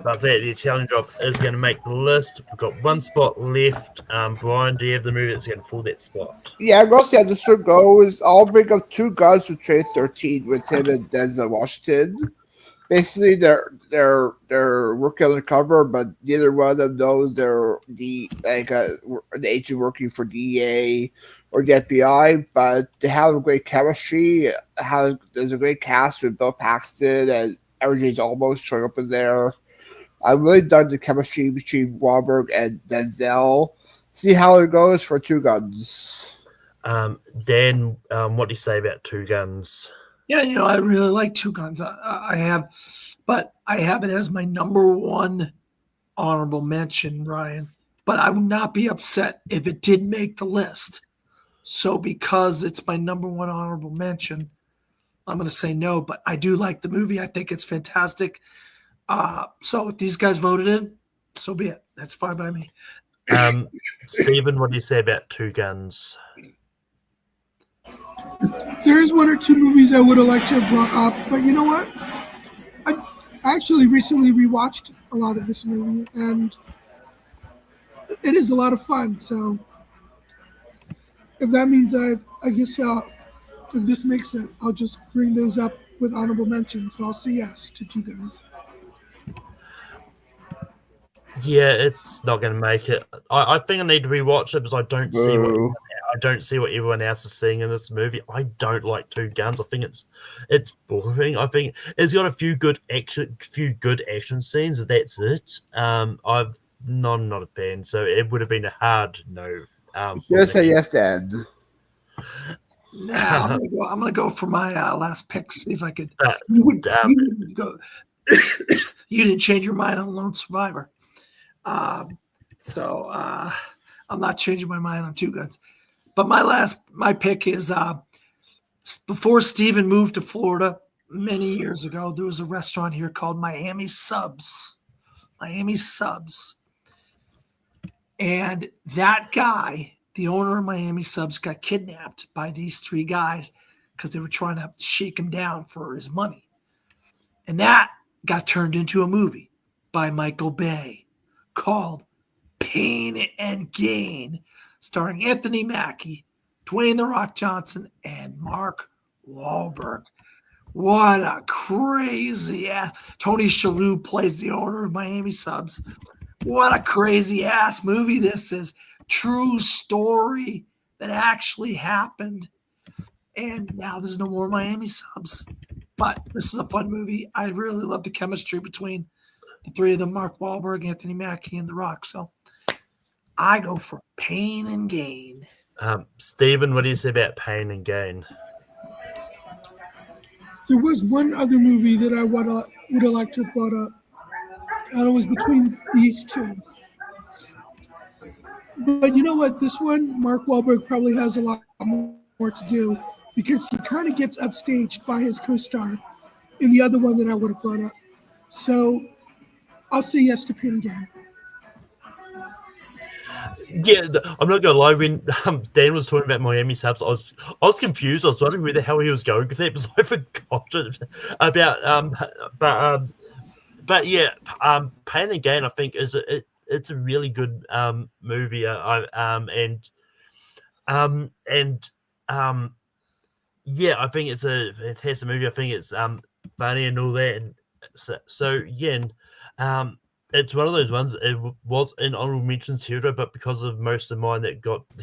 But the Italian Job is going to make the list. We've got one spot left. Brian, do you have the movie that's going to fill that spot? Yeah, I'm going to see how this one goes. I'll bring up Two Guns from 2013 with him and Denzel Washington. Basically, they're working undercover, but neither one of them knows they're an agent working for DEA or the FBI. But they have a great chemistry. There's a great cast with Bill Paxton, and everything's almost showing up in there. I really dug the chemistry between Wahlberg and Denzel. See how it goes for Two Guns. Dan, what do you say about Two Guns? Yeah, I really like Two Guns. I have it as my number one honorable mention, Ryan. But I would not be upset if it did make the list. So because it's my number one honorable mention, I'm going to say no. But I do like the movie. I think it's fantastic. So if these guys voted in, so be it. That's fine by me. Stephen, what do you say about Two Guns? There is one or two movies I would have liked to have brought up, but you know what? I actually recently rewatched a lot of this movie, and it is a lot of fun. So if that means I guess if this makes it, I'll just bring those up with honorable mentions. So I'll say yes to Two Guns. Yeah, it's not going to make it. I think I need to rewatch it because I don't see what everyone else is seeing in this movie. I don't like Two Guns. I think it's boring. I think it's got a few good action scenes, but that's it. I'm not a fan, so it would have been a hard no. Just say yes, Dad. Nah, I'm gonna go for my last pick. See if I could. You didn't change your mind on Lone Survivor. So I'm not changing my mind on Two Guns. But my pick is before Steven moved to Florida many years ago, there was a restaurant here called Miami Subs. Miami Subs. And that guy, the owner of Miami Subs, got kidnapped by these three guys because they were trying to shake him down for his money. And that got turned into a movie by Michael Bay called Pain and Gain, starring Anthony Mackie, Dwayne "The Rock" Johnson, and Mark Wahlberg. What a crazy ass. Tony Shalhoub plays the owner of Miami Subs. What a crazy ass movie this is. True story that actually happened. And now there's no more Miami subs. But this is a fun movie. I really love the chemistry between the three of them, Mark Wahlberg, Anthony Mackie, and The Rock. So I go for Pain and Gain. Stephen, what do you say about Pain and Gain? There was one other movie that I would have liked to have brought up, and it was between these two. But you know what? This one, Mark Wahlberg probably has a lot more to do because he kind of gets upstaged by his co-star in the other one that I would have brought up. So I'll say yes to Pain and Gain. Yeah, I'm not gonna lie. When Dan was talking about Miami subs, I was confused. I was wondering where the hell he was going with it because I forgot about but yeah, Pain and Gain I think it's a really good movie. Yeah, I think it's a fantastic movie. I think it's funny and all that, and so yeah. And, it's one of those ones. It was in honorable mentions hero, but because of most of mine that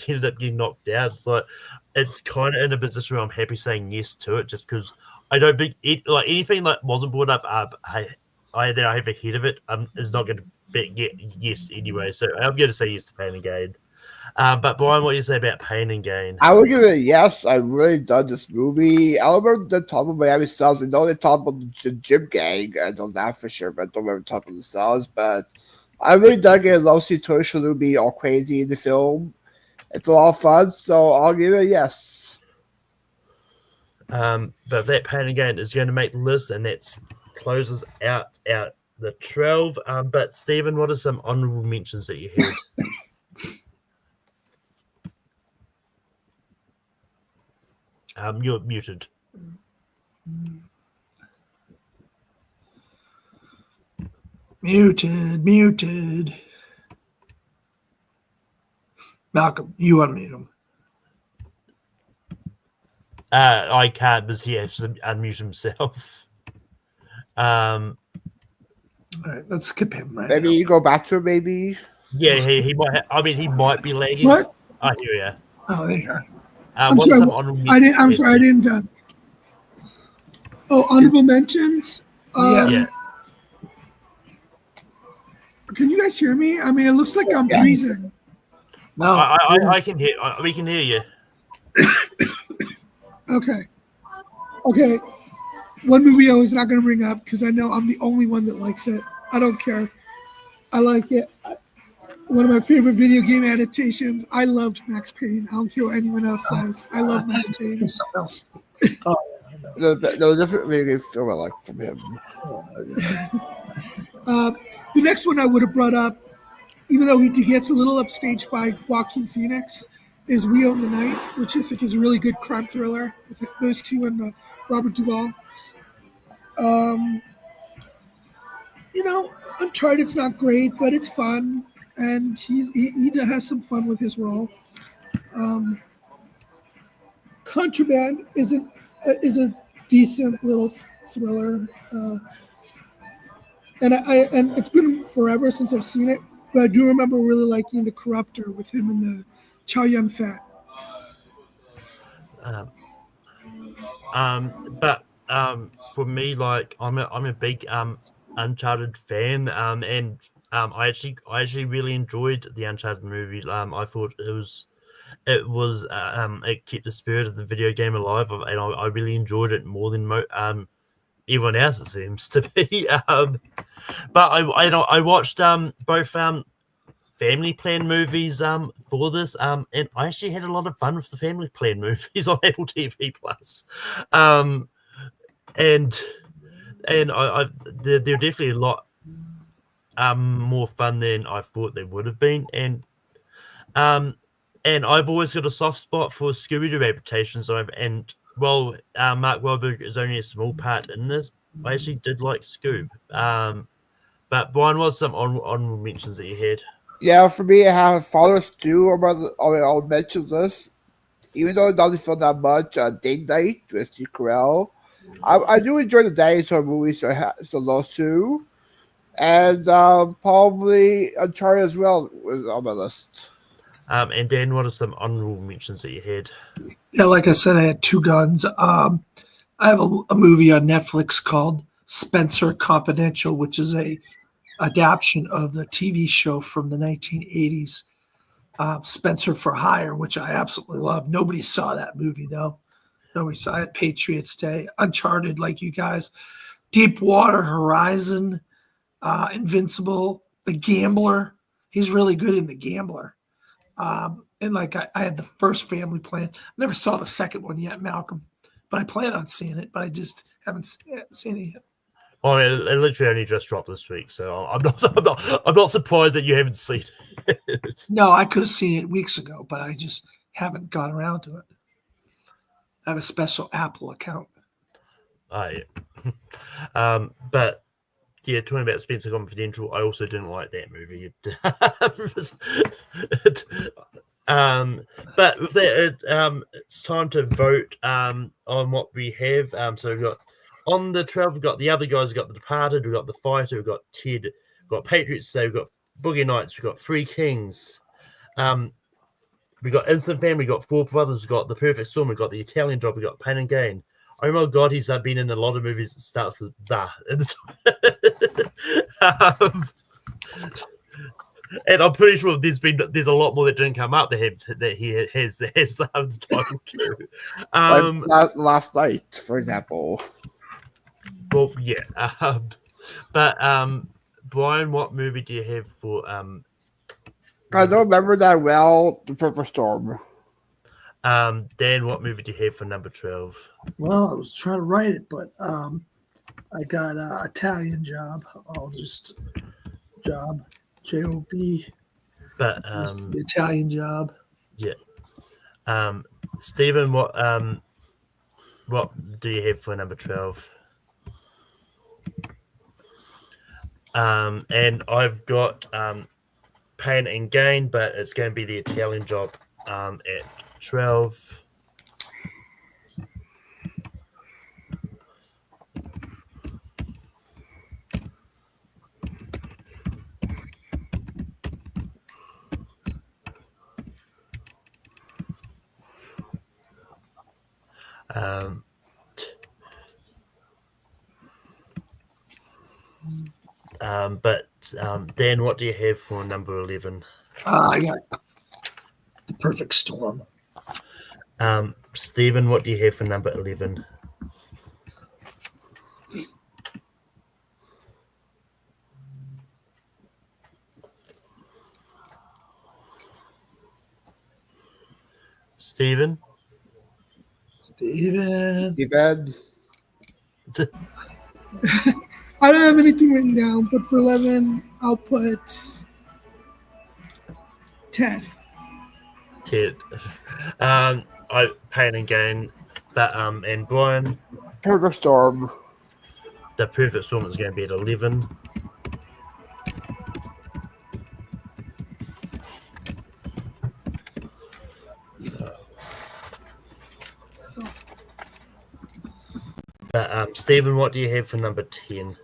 ended up getting knocked out, so it's kind of in a position where I'm happy saying yes to it, just because I don't think like anything that wasn't brought up. I have ahead of it. Is not going to get yes anyway. So I'm going to say yes to Pain and Gain. But Brian, what do you say about Pain and Gain? I would give it a yes. I really done this movie. I remember the top of Miami subs. I know they talk about the gym gang. I know that for sure, but I don't remember talking about the subs. But I really dug it. I love seeing Tony Shalhoub be all crazy in the film. It's a lot of fun, so I'll give it a yes. But that Pain and Gain is going to make the list, and that closes out the 12. But Stephen, what are some honorable mentions that you had? You're muted. Muted. Malcolm, you unmute him. I can't because he has to unmute himself. All right, let's skip him. Right maybe now. you go back to it, maybe. Yeah, he might. He might be lagging. What? I hear you. Oh, there you are. I'm sorry. I didn't. Honorable mentions. Yes. Can you guys hear me? I mean, it looks like I'm freezing. No, I can hear. We can hear you. Okay. One movie I was not going to bring up because I know I'm the only one that likes it. I don't care. I like it. One of my favorite video game adaptations. I loved Max Payne. I don't care what anyone else says. I love Max Payne. Something else. No different video game film I like from him. The next one I would have brought up, even though he gets a little upstaged by Joaquin Phoenix, is We Own the Night, which I think is a really good crime thriller with those two and Robert Duvall. Uncharted's not great, but it's fun, and he has some fun with his role. Contraband is a decent little thriller, and it's been forever since I've seen it, but I do remember really liking The Corruptor with him and the Chow Yun-fat. But for me, like I'm a big Uncharted fan, and I actually really enjoyed the Uncharted movie. I thought it kept the spirit of the video game alive, and I really enjoyed it more than everyone else, it seems to be. But I watched both Family Plan movies for this, and I actually had a lot of fun with the Family Plan movies on Apple TV Plus. And they're definitely a lot more fun than I thought they would have been, and I've always got a soft spot for Scooby-Doo adaptations. Mark Wahlberg is only a small part in this. I actually did like Scoob. But Brian, what some honorable mentions that you had? Yeah, for me, I have Father's 2. I'll mention this. Even though I don't feel that much, Date Night with Steve Carell. I do enjoy the dinosaur movies, so those two. And probably Uncharted as well was on my list. And Dan, what are some honorable mentions that you had? Yeah, like I said, I had Two Guns. I have a movie on Netflix called Spencer Confidential, which is a adaptation of the TV show from the 1980s, Spencer for Hire, which I absolutely love. Nobody saw that movie though. Nobody saw it. Patriots Day, Uncharted, like you guys, Deepwater Horizon, Invincible, The Gambler. He's really good in The Gambler. And like I had the first Family Plan. I never saw the second one yet, Malcolm, but I plan on seeing it. But I just haven't seen it yet. Oh, it literally only just dropped this week, so I'm not surprised that you haven't seen it. No, I could have seen it weeks ago, but I just haven't got around to it. I have a special Apple account. Oh, yeah. But yeah, talking about Spencer Confidential, I also didn't like that movie. But with that, it's time to vote on what we have. So we've got on the 12, we've got the other guys, we've got The Departed, we've got The Fighter, we've got Ted, we've got Patriots Day, we've got Boogie Nights, we've got Three Kings. We've got Instant Family, we've got Four Brothers, we've got The Perfect Storm, we've got The Italian Job, we've got Pain and Gain. Oh my God, he's been in a lot of movies that starts with "da." And I'm pretty sure there's a lot more that didn't come up that he has the title to. Like last night, for example. Well, yeah. But Brian, what movie do you have for I don't remember that well. The Perfect Storm. Dan, what movie do you have for number 12? Well, I was trying to write it, but I got Italian Job. I'll just job. J-O-B. But The Italian Job. Yeah. Stephen, what do you have for number 12? And I've got Pain and Gain, but it's going to be The Italian Job at 12. But Dan, what do you have for number 11? I got The Perfect Storm. Stephen, what do you have for number 11? Stephen? I don't have anything written down, but for 11, I'll put Ted. I Pain and Gain, but and Brian. Perfect Storm. The Perfect Storm is going to be at 11. But Stephen, what do you have for number 10?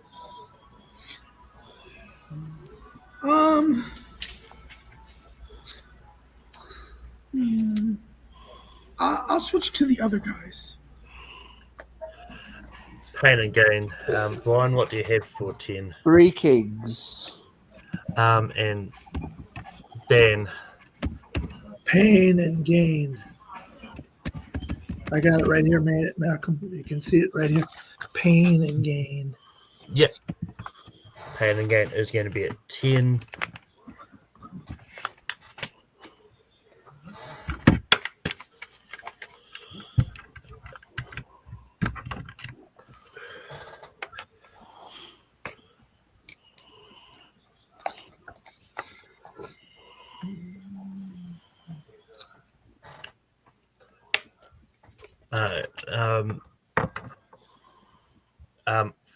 I'll switch to the other guys. Pain and Gain. Brian, what do you have for 10? Three Kings. And Dan. Pain and Gain. I got it right here, Malcolm. You can see it right here. Pain and Gain. Yep. Pain and Gain is going to be at 10.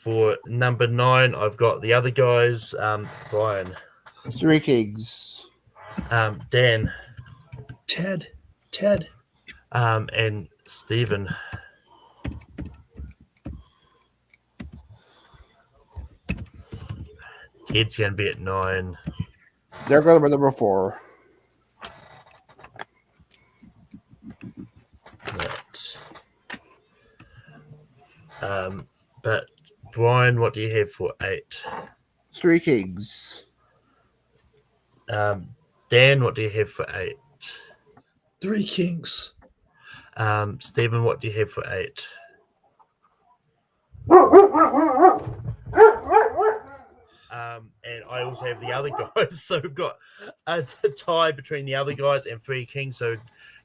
For number 9, I've got the other guys. Brian. Three Kings. Dan. Ted. And Stephen. Ted's going to be at 9. They're going to be number 4. But Brian, what do you have for 8? Three Kings. Dan, what do you have for 8? Three Kings. Stephen, what do you have for 8? And I also have the other guys, so we've got a tie between the other guys and Three Kings. So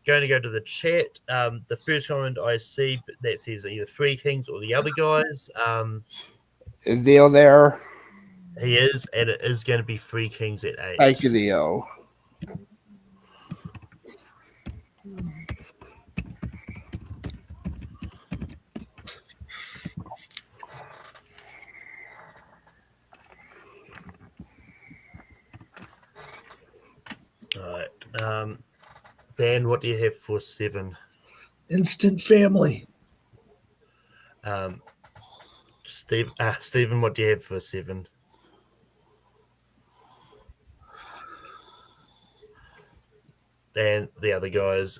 going to go to the chat. The first comment I see that says either Three Kings or the other guys. Is Leo there? He is, and it is going to be Three Kings at 8. Thank you, Leo. All right. Dan, what do you have for 7? Instant Family. Stephen, what do you have for 7? And the other guys,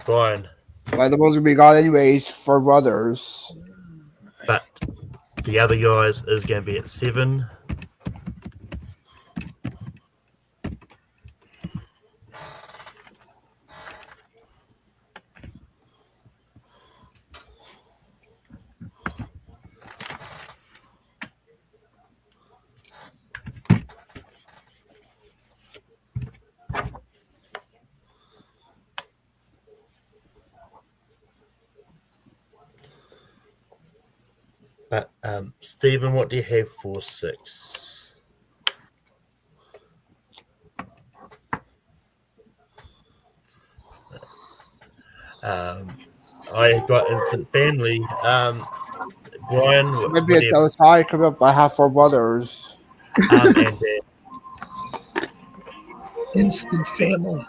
Brian. Well, the ones we got anyways for brothers. But the other guys is going to be at 7. But Stephen, what do you have for 6? I got Instant Family. Brian, Maybe at the side come up. I have 4 brothers. and Dan. Instant Family.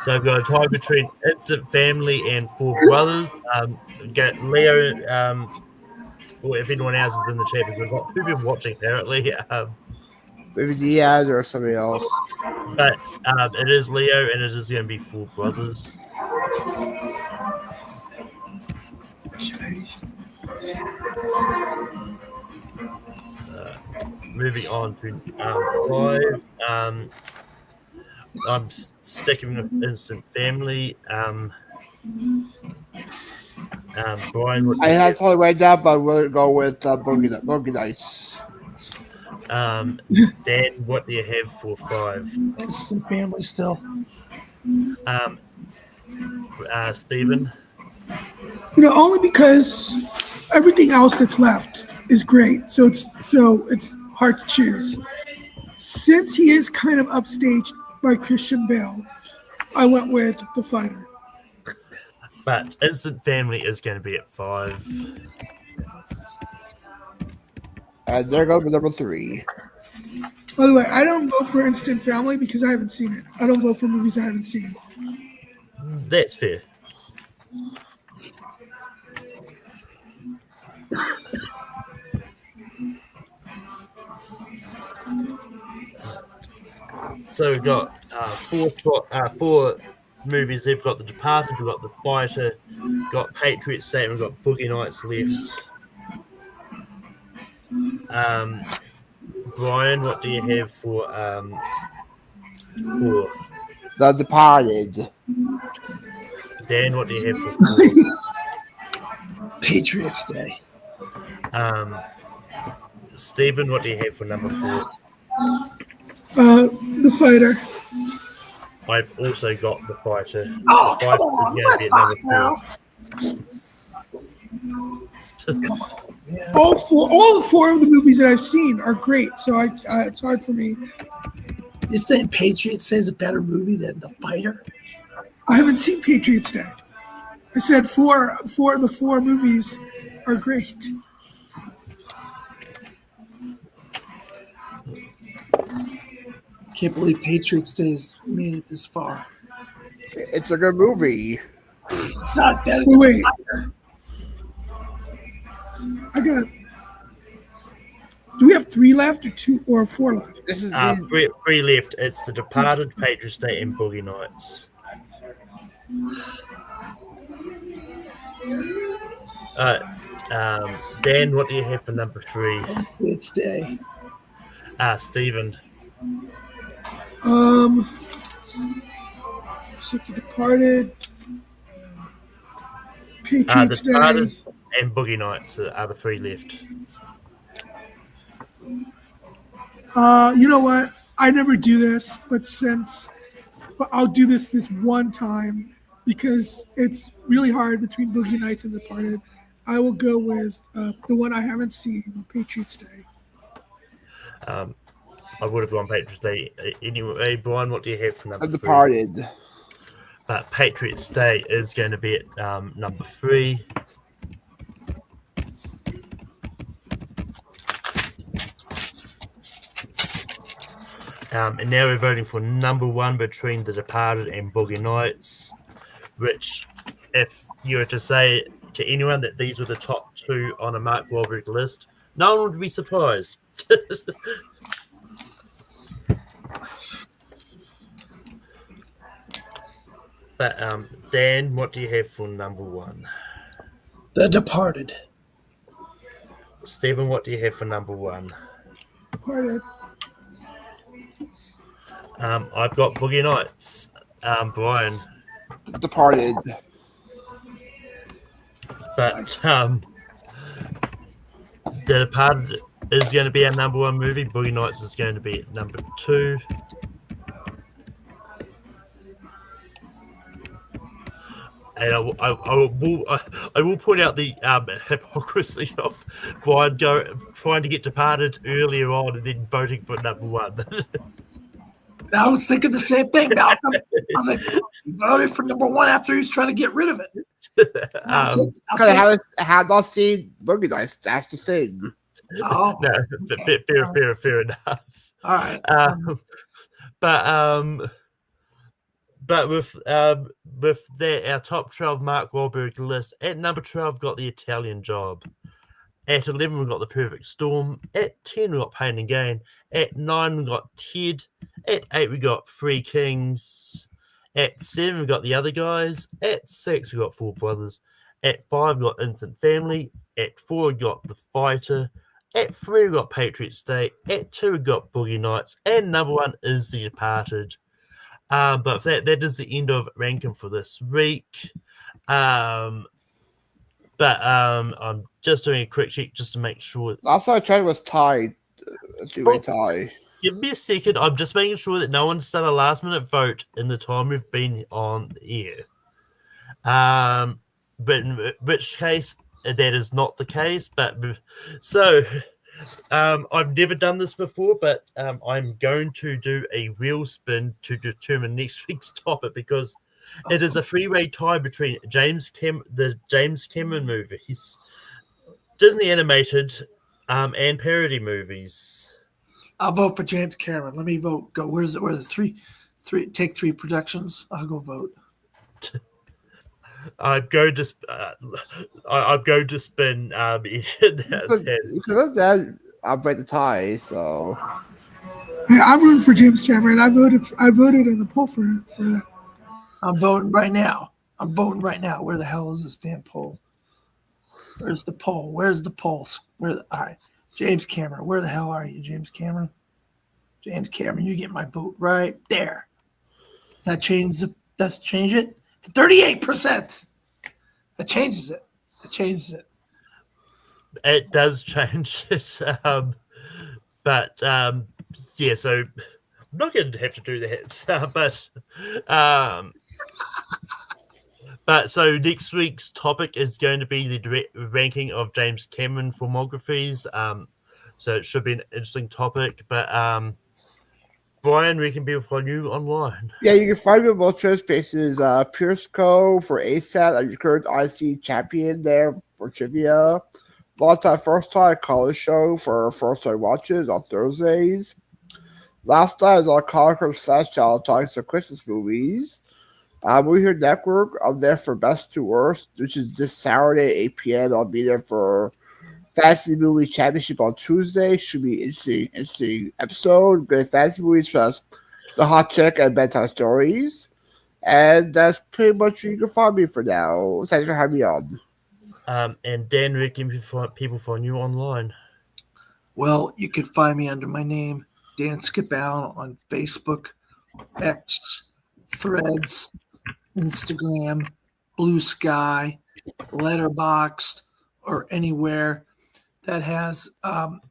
So I've got a tie between Instant Family and 4 brothers. Get Leo. Or if anyone else is in the chat, because we've got 2 people watching apparently. Maybe Diaz or somebody else. But it is Leo, and it is going to be 4 brothers. Moving on to 5. I'm sticking with Instant Family. Brian, what do I you had have? something right now, but we'll go with Boogie Nights. Dan, what do you have for 5? Instant Family still. Stephen? Only because everything else that's left is great. So it's hard to choose. Since he is kind of upstaged by Christian Bale, I went with The Fighter. But Instant Family is going to be at 5. And there goes number 3. By the way, I don't vote for Instant Family because I haven't seen it. I don't vote for movies I haven't seen. That's fair. So we've got 4 movies. They've got The Departed, we've got The Fighter, got Patriot State, we've got Boogie Nights left. Brian, what do you have for 4? The Departed. Dan, what do you have for 4? Patriots Day. Stephen, what do you have for number 4? The Fighter. I've also got The Fighter. Oh, The Fighter come on. is going to be at number 4. All 4 of the movies that I've seen are great, so it's hard for me. You're saying Patriots Day is a better movie than The Fighter? I haven't seen Patriots Day. I said 4 of the 4 movies are great. Can't believe Patriots Day has made it this far. It's a good movie. It's not better than Wait. The Fighter. I got. Do we have 3 left or 2 or 4 left? This is 3 left. It's The Departed, Patriots Day, and Boogie Nights. Dan, what do you have for number 3? It's day. Stephen. So The Departed, The Patriots Day. Departed and Boogie Nights are the 3 left. You know what? I never do this, but I'll do this one time because it's really hard between Boogie Nights and Departed. I will go with the one I haven't seen, Patriots Day. I would have gone Patriots Day anyway. Brian, what do you have for number 3? Departed. But Patriots Day is going to be at number 3. And now we're voting for number 1 between The Departed and Boogie Nights, which, if you were to say to anyone that these were the top 2 on a Mark Wahlberg list, no one would be surprised. But Dan, what do you have for number 1? The Departed. Stephen, what do you have for number 1? Departed. I've got Boogie Nights. Brian. Departed. But The Departed is going to be our number 1 movie. Boogie Nights is going to be at number 2. And I will point out the hypocrisy of Brian trying to get Departed earlier on and then voting for number 1. I was thinking the same thing, Malcolm. I was like, he voted for number 1 after he was trying to get rid of it. Because I have not seen Boogie Nights. That's the thing. Oh. No, fair enough. All right. But with that, our top 12 Mark Wahlberg list, at number 12 got The Italian Job. At 11 we got The Perfect Storm. At 10 we got Pain and Gain. At 9 we got Ted. At 8 we got Three Kings. At 7 we got The Other Guys. At 6 we got Four Brothers. At 5 we got Instant Family. At 4 we got The Fighter. At 3 we got Patriots Day. At 2 we got Boogie Nights. And number 1 is The Departed. But that is the end of ranking for this week. But I'm just doing a quick check just to make sure. Last time I tried was tied. Two-way tie. Give me a second. I'm just making sure that no one's done a last-minute vote in the time we've been on the air. But in which case, that is not the case. But so I've never done this before, but I'm going to do a wheel spin to determine next week's topic because it is a three-way tie between the James Cameron movies, Disney animated, and parody movies. I'll vote for James Cameron. Let me vote. Go. Where are the three? Take 3 productions. I'll go vote. I'm going to spin. Because of that, I'll break the tie. So Yeah, I'm rooting for James Cameron. I voted in the poll for that. I'm voting right now. Where the hell is this damn poll? Where's the poll? All right. James Cameron. Where the hell are you, James Cameron? James Cameron, you get my vote right there. Let's change it to 38%. That changes it. It does change it. But yeah, so I'm not going to have to do that. But so next week's topic is going to be the ranking of James Cameron filmographies. So it should be an interesting topic. But Brian, we can be with you online. yeah, you can find me on both Twitter spaces. Pierce Co for ASAT. I'm your current IC champion there for trivia. Longtime First Time College Show for First Time Watches on Thursdays. Last night is on Conqueror's Flash Channel talking some Christmas movies. Movie Here Network, I'm there for Best to Worst, which is this Saturday, 8 p.m. I'll be there for Fantasy Movie Championship on Tuesday. Should be interesting episode. Good fantasy movies plus the hot chick and bedtime stories. And that's pretty much where you can find me for now. Thanks for having me on. And Dan, where can people find you online? Well, you can find me under my name, Dan Skipal, on Facebook, X, Threads, Instagram, Blue Sky, Letterboxd, or anywhere that has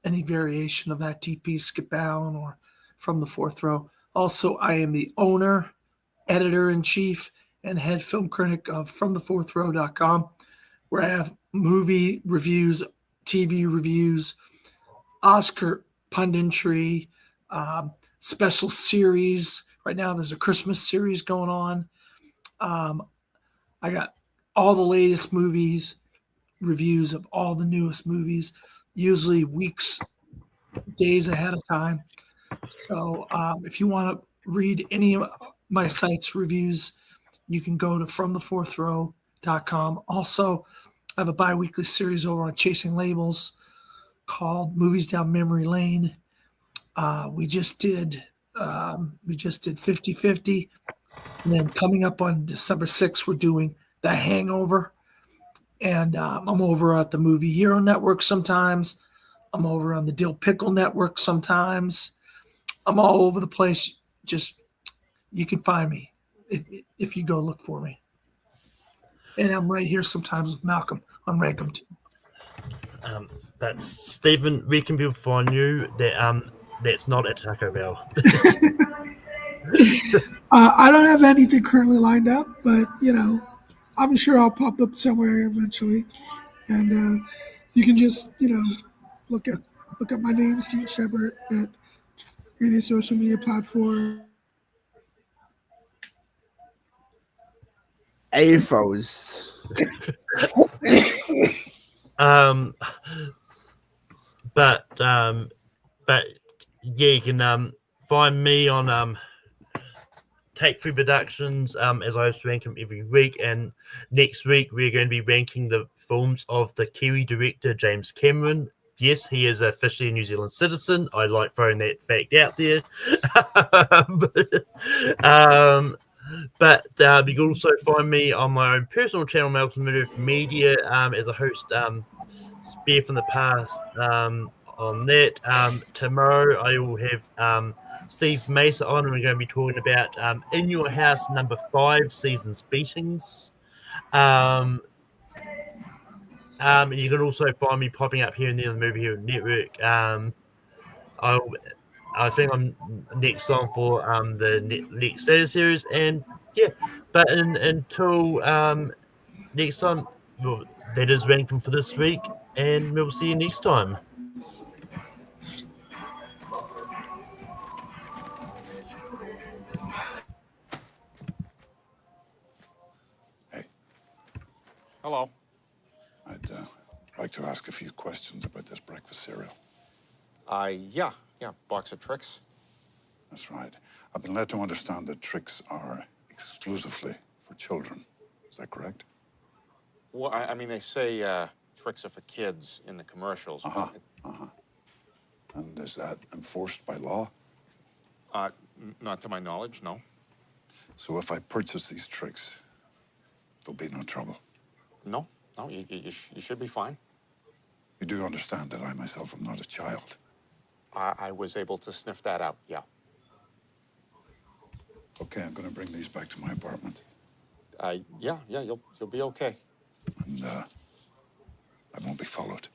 any variation of that DP Skipal or From the Fourth Row. Also, I am the owner, editor-in-chief, and head film critic of FromTheFourthRow.com, where I have movie reviews, TV reviews, Oscar punditry, special series. Right now, there's a Christmas series going on. I got all the latest movies, reviews of all the newest movies, usually weeks, days ahead of time. So if you want to read any of my site's reviews, you can go to FromTheFourthRow.com. Also, I have a bi-weekly series over on Chasing Labels called Movies Down Memory Lane. We just did 50-50. And then coming up on December 6th, we're doing The Hangover. And I'm over at the Movie Hero Network sometimes. I'm over on the Dill Pickle Network sometimes. I'm all over the place. Just, you can find me if you go look for me. And I'm right here sometimes with Malcolm on Rankum too. That's Stephen. Where can people find you? That's not at Taco Bell. I don't have anything currently lined up, but I'm sure I'll pop up somewhere eventually, and you can just look at my name, Steve Shepard, at any social media platform. AFOs. But yeah, you can find me on Take 3 Productions as I rank them every week, and next week we're going to be ranking the films of the Kiwi director James Cameron. Yes, he is officially a New Zealand citizen. I like throwing that fact out there. But you can also find me on my own personal channel, Malcolm Media, as a host, Spear from the Past, on that. Tomorrow I will have Steve Mesa on, and we're going to be talking about In Your House number 5, Seasons Beatings. You can also find me popping up here and there on the Movie Hero Network. I think I'm next on for the next series, and yeah. But until next time, well, that is ranking for this week, and we'll see you next time. Hey, Hello. I'd like to ask a few questions about this breakfast cereal. Yeah, box of tricks. That's right. I've been led to understand that tricks are exclusively for children. Is that correct? Well, I mean, they say tricks are for kids in the commercials. And is that enforced by law? Not to my knowledge, no. So if I purchase these tricks, there'll be no trouble. No, you should be fine. You do understand that I myself am not a child. I was able to sniff that out, yeah. Okay, I'm going to bring these back to my apartment. Yeah, you'll be okay. And I won't be followed.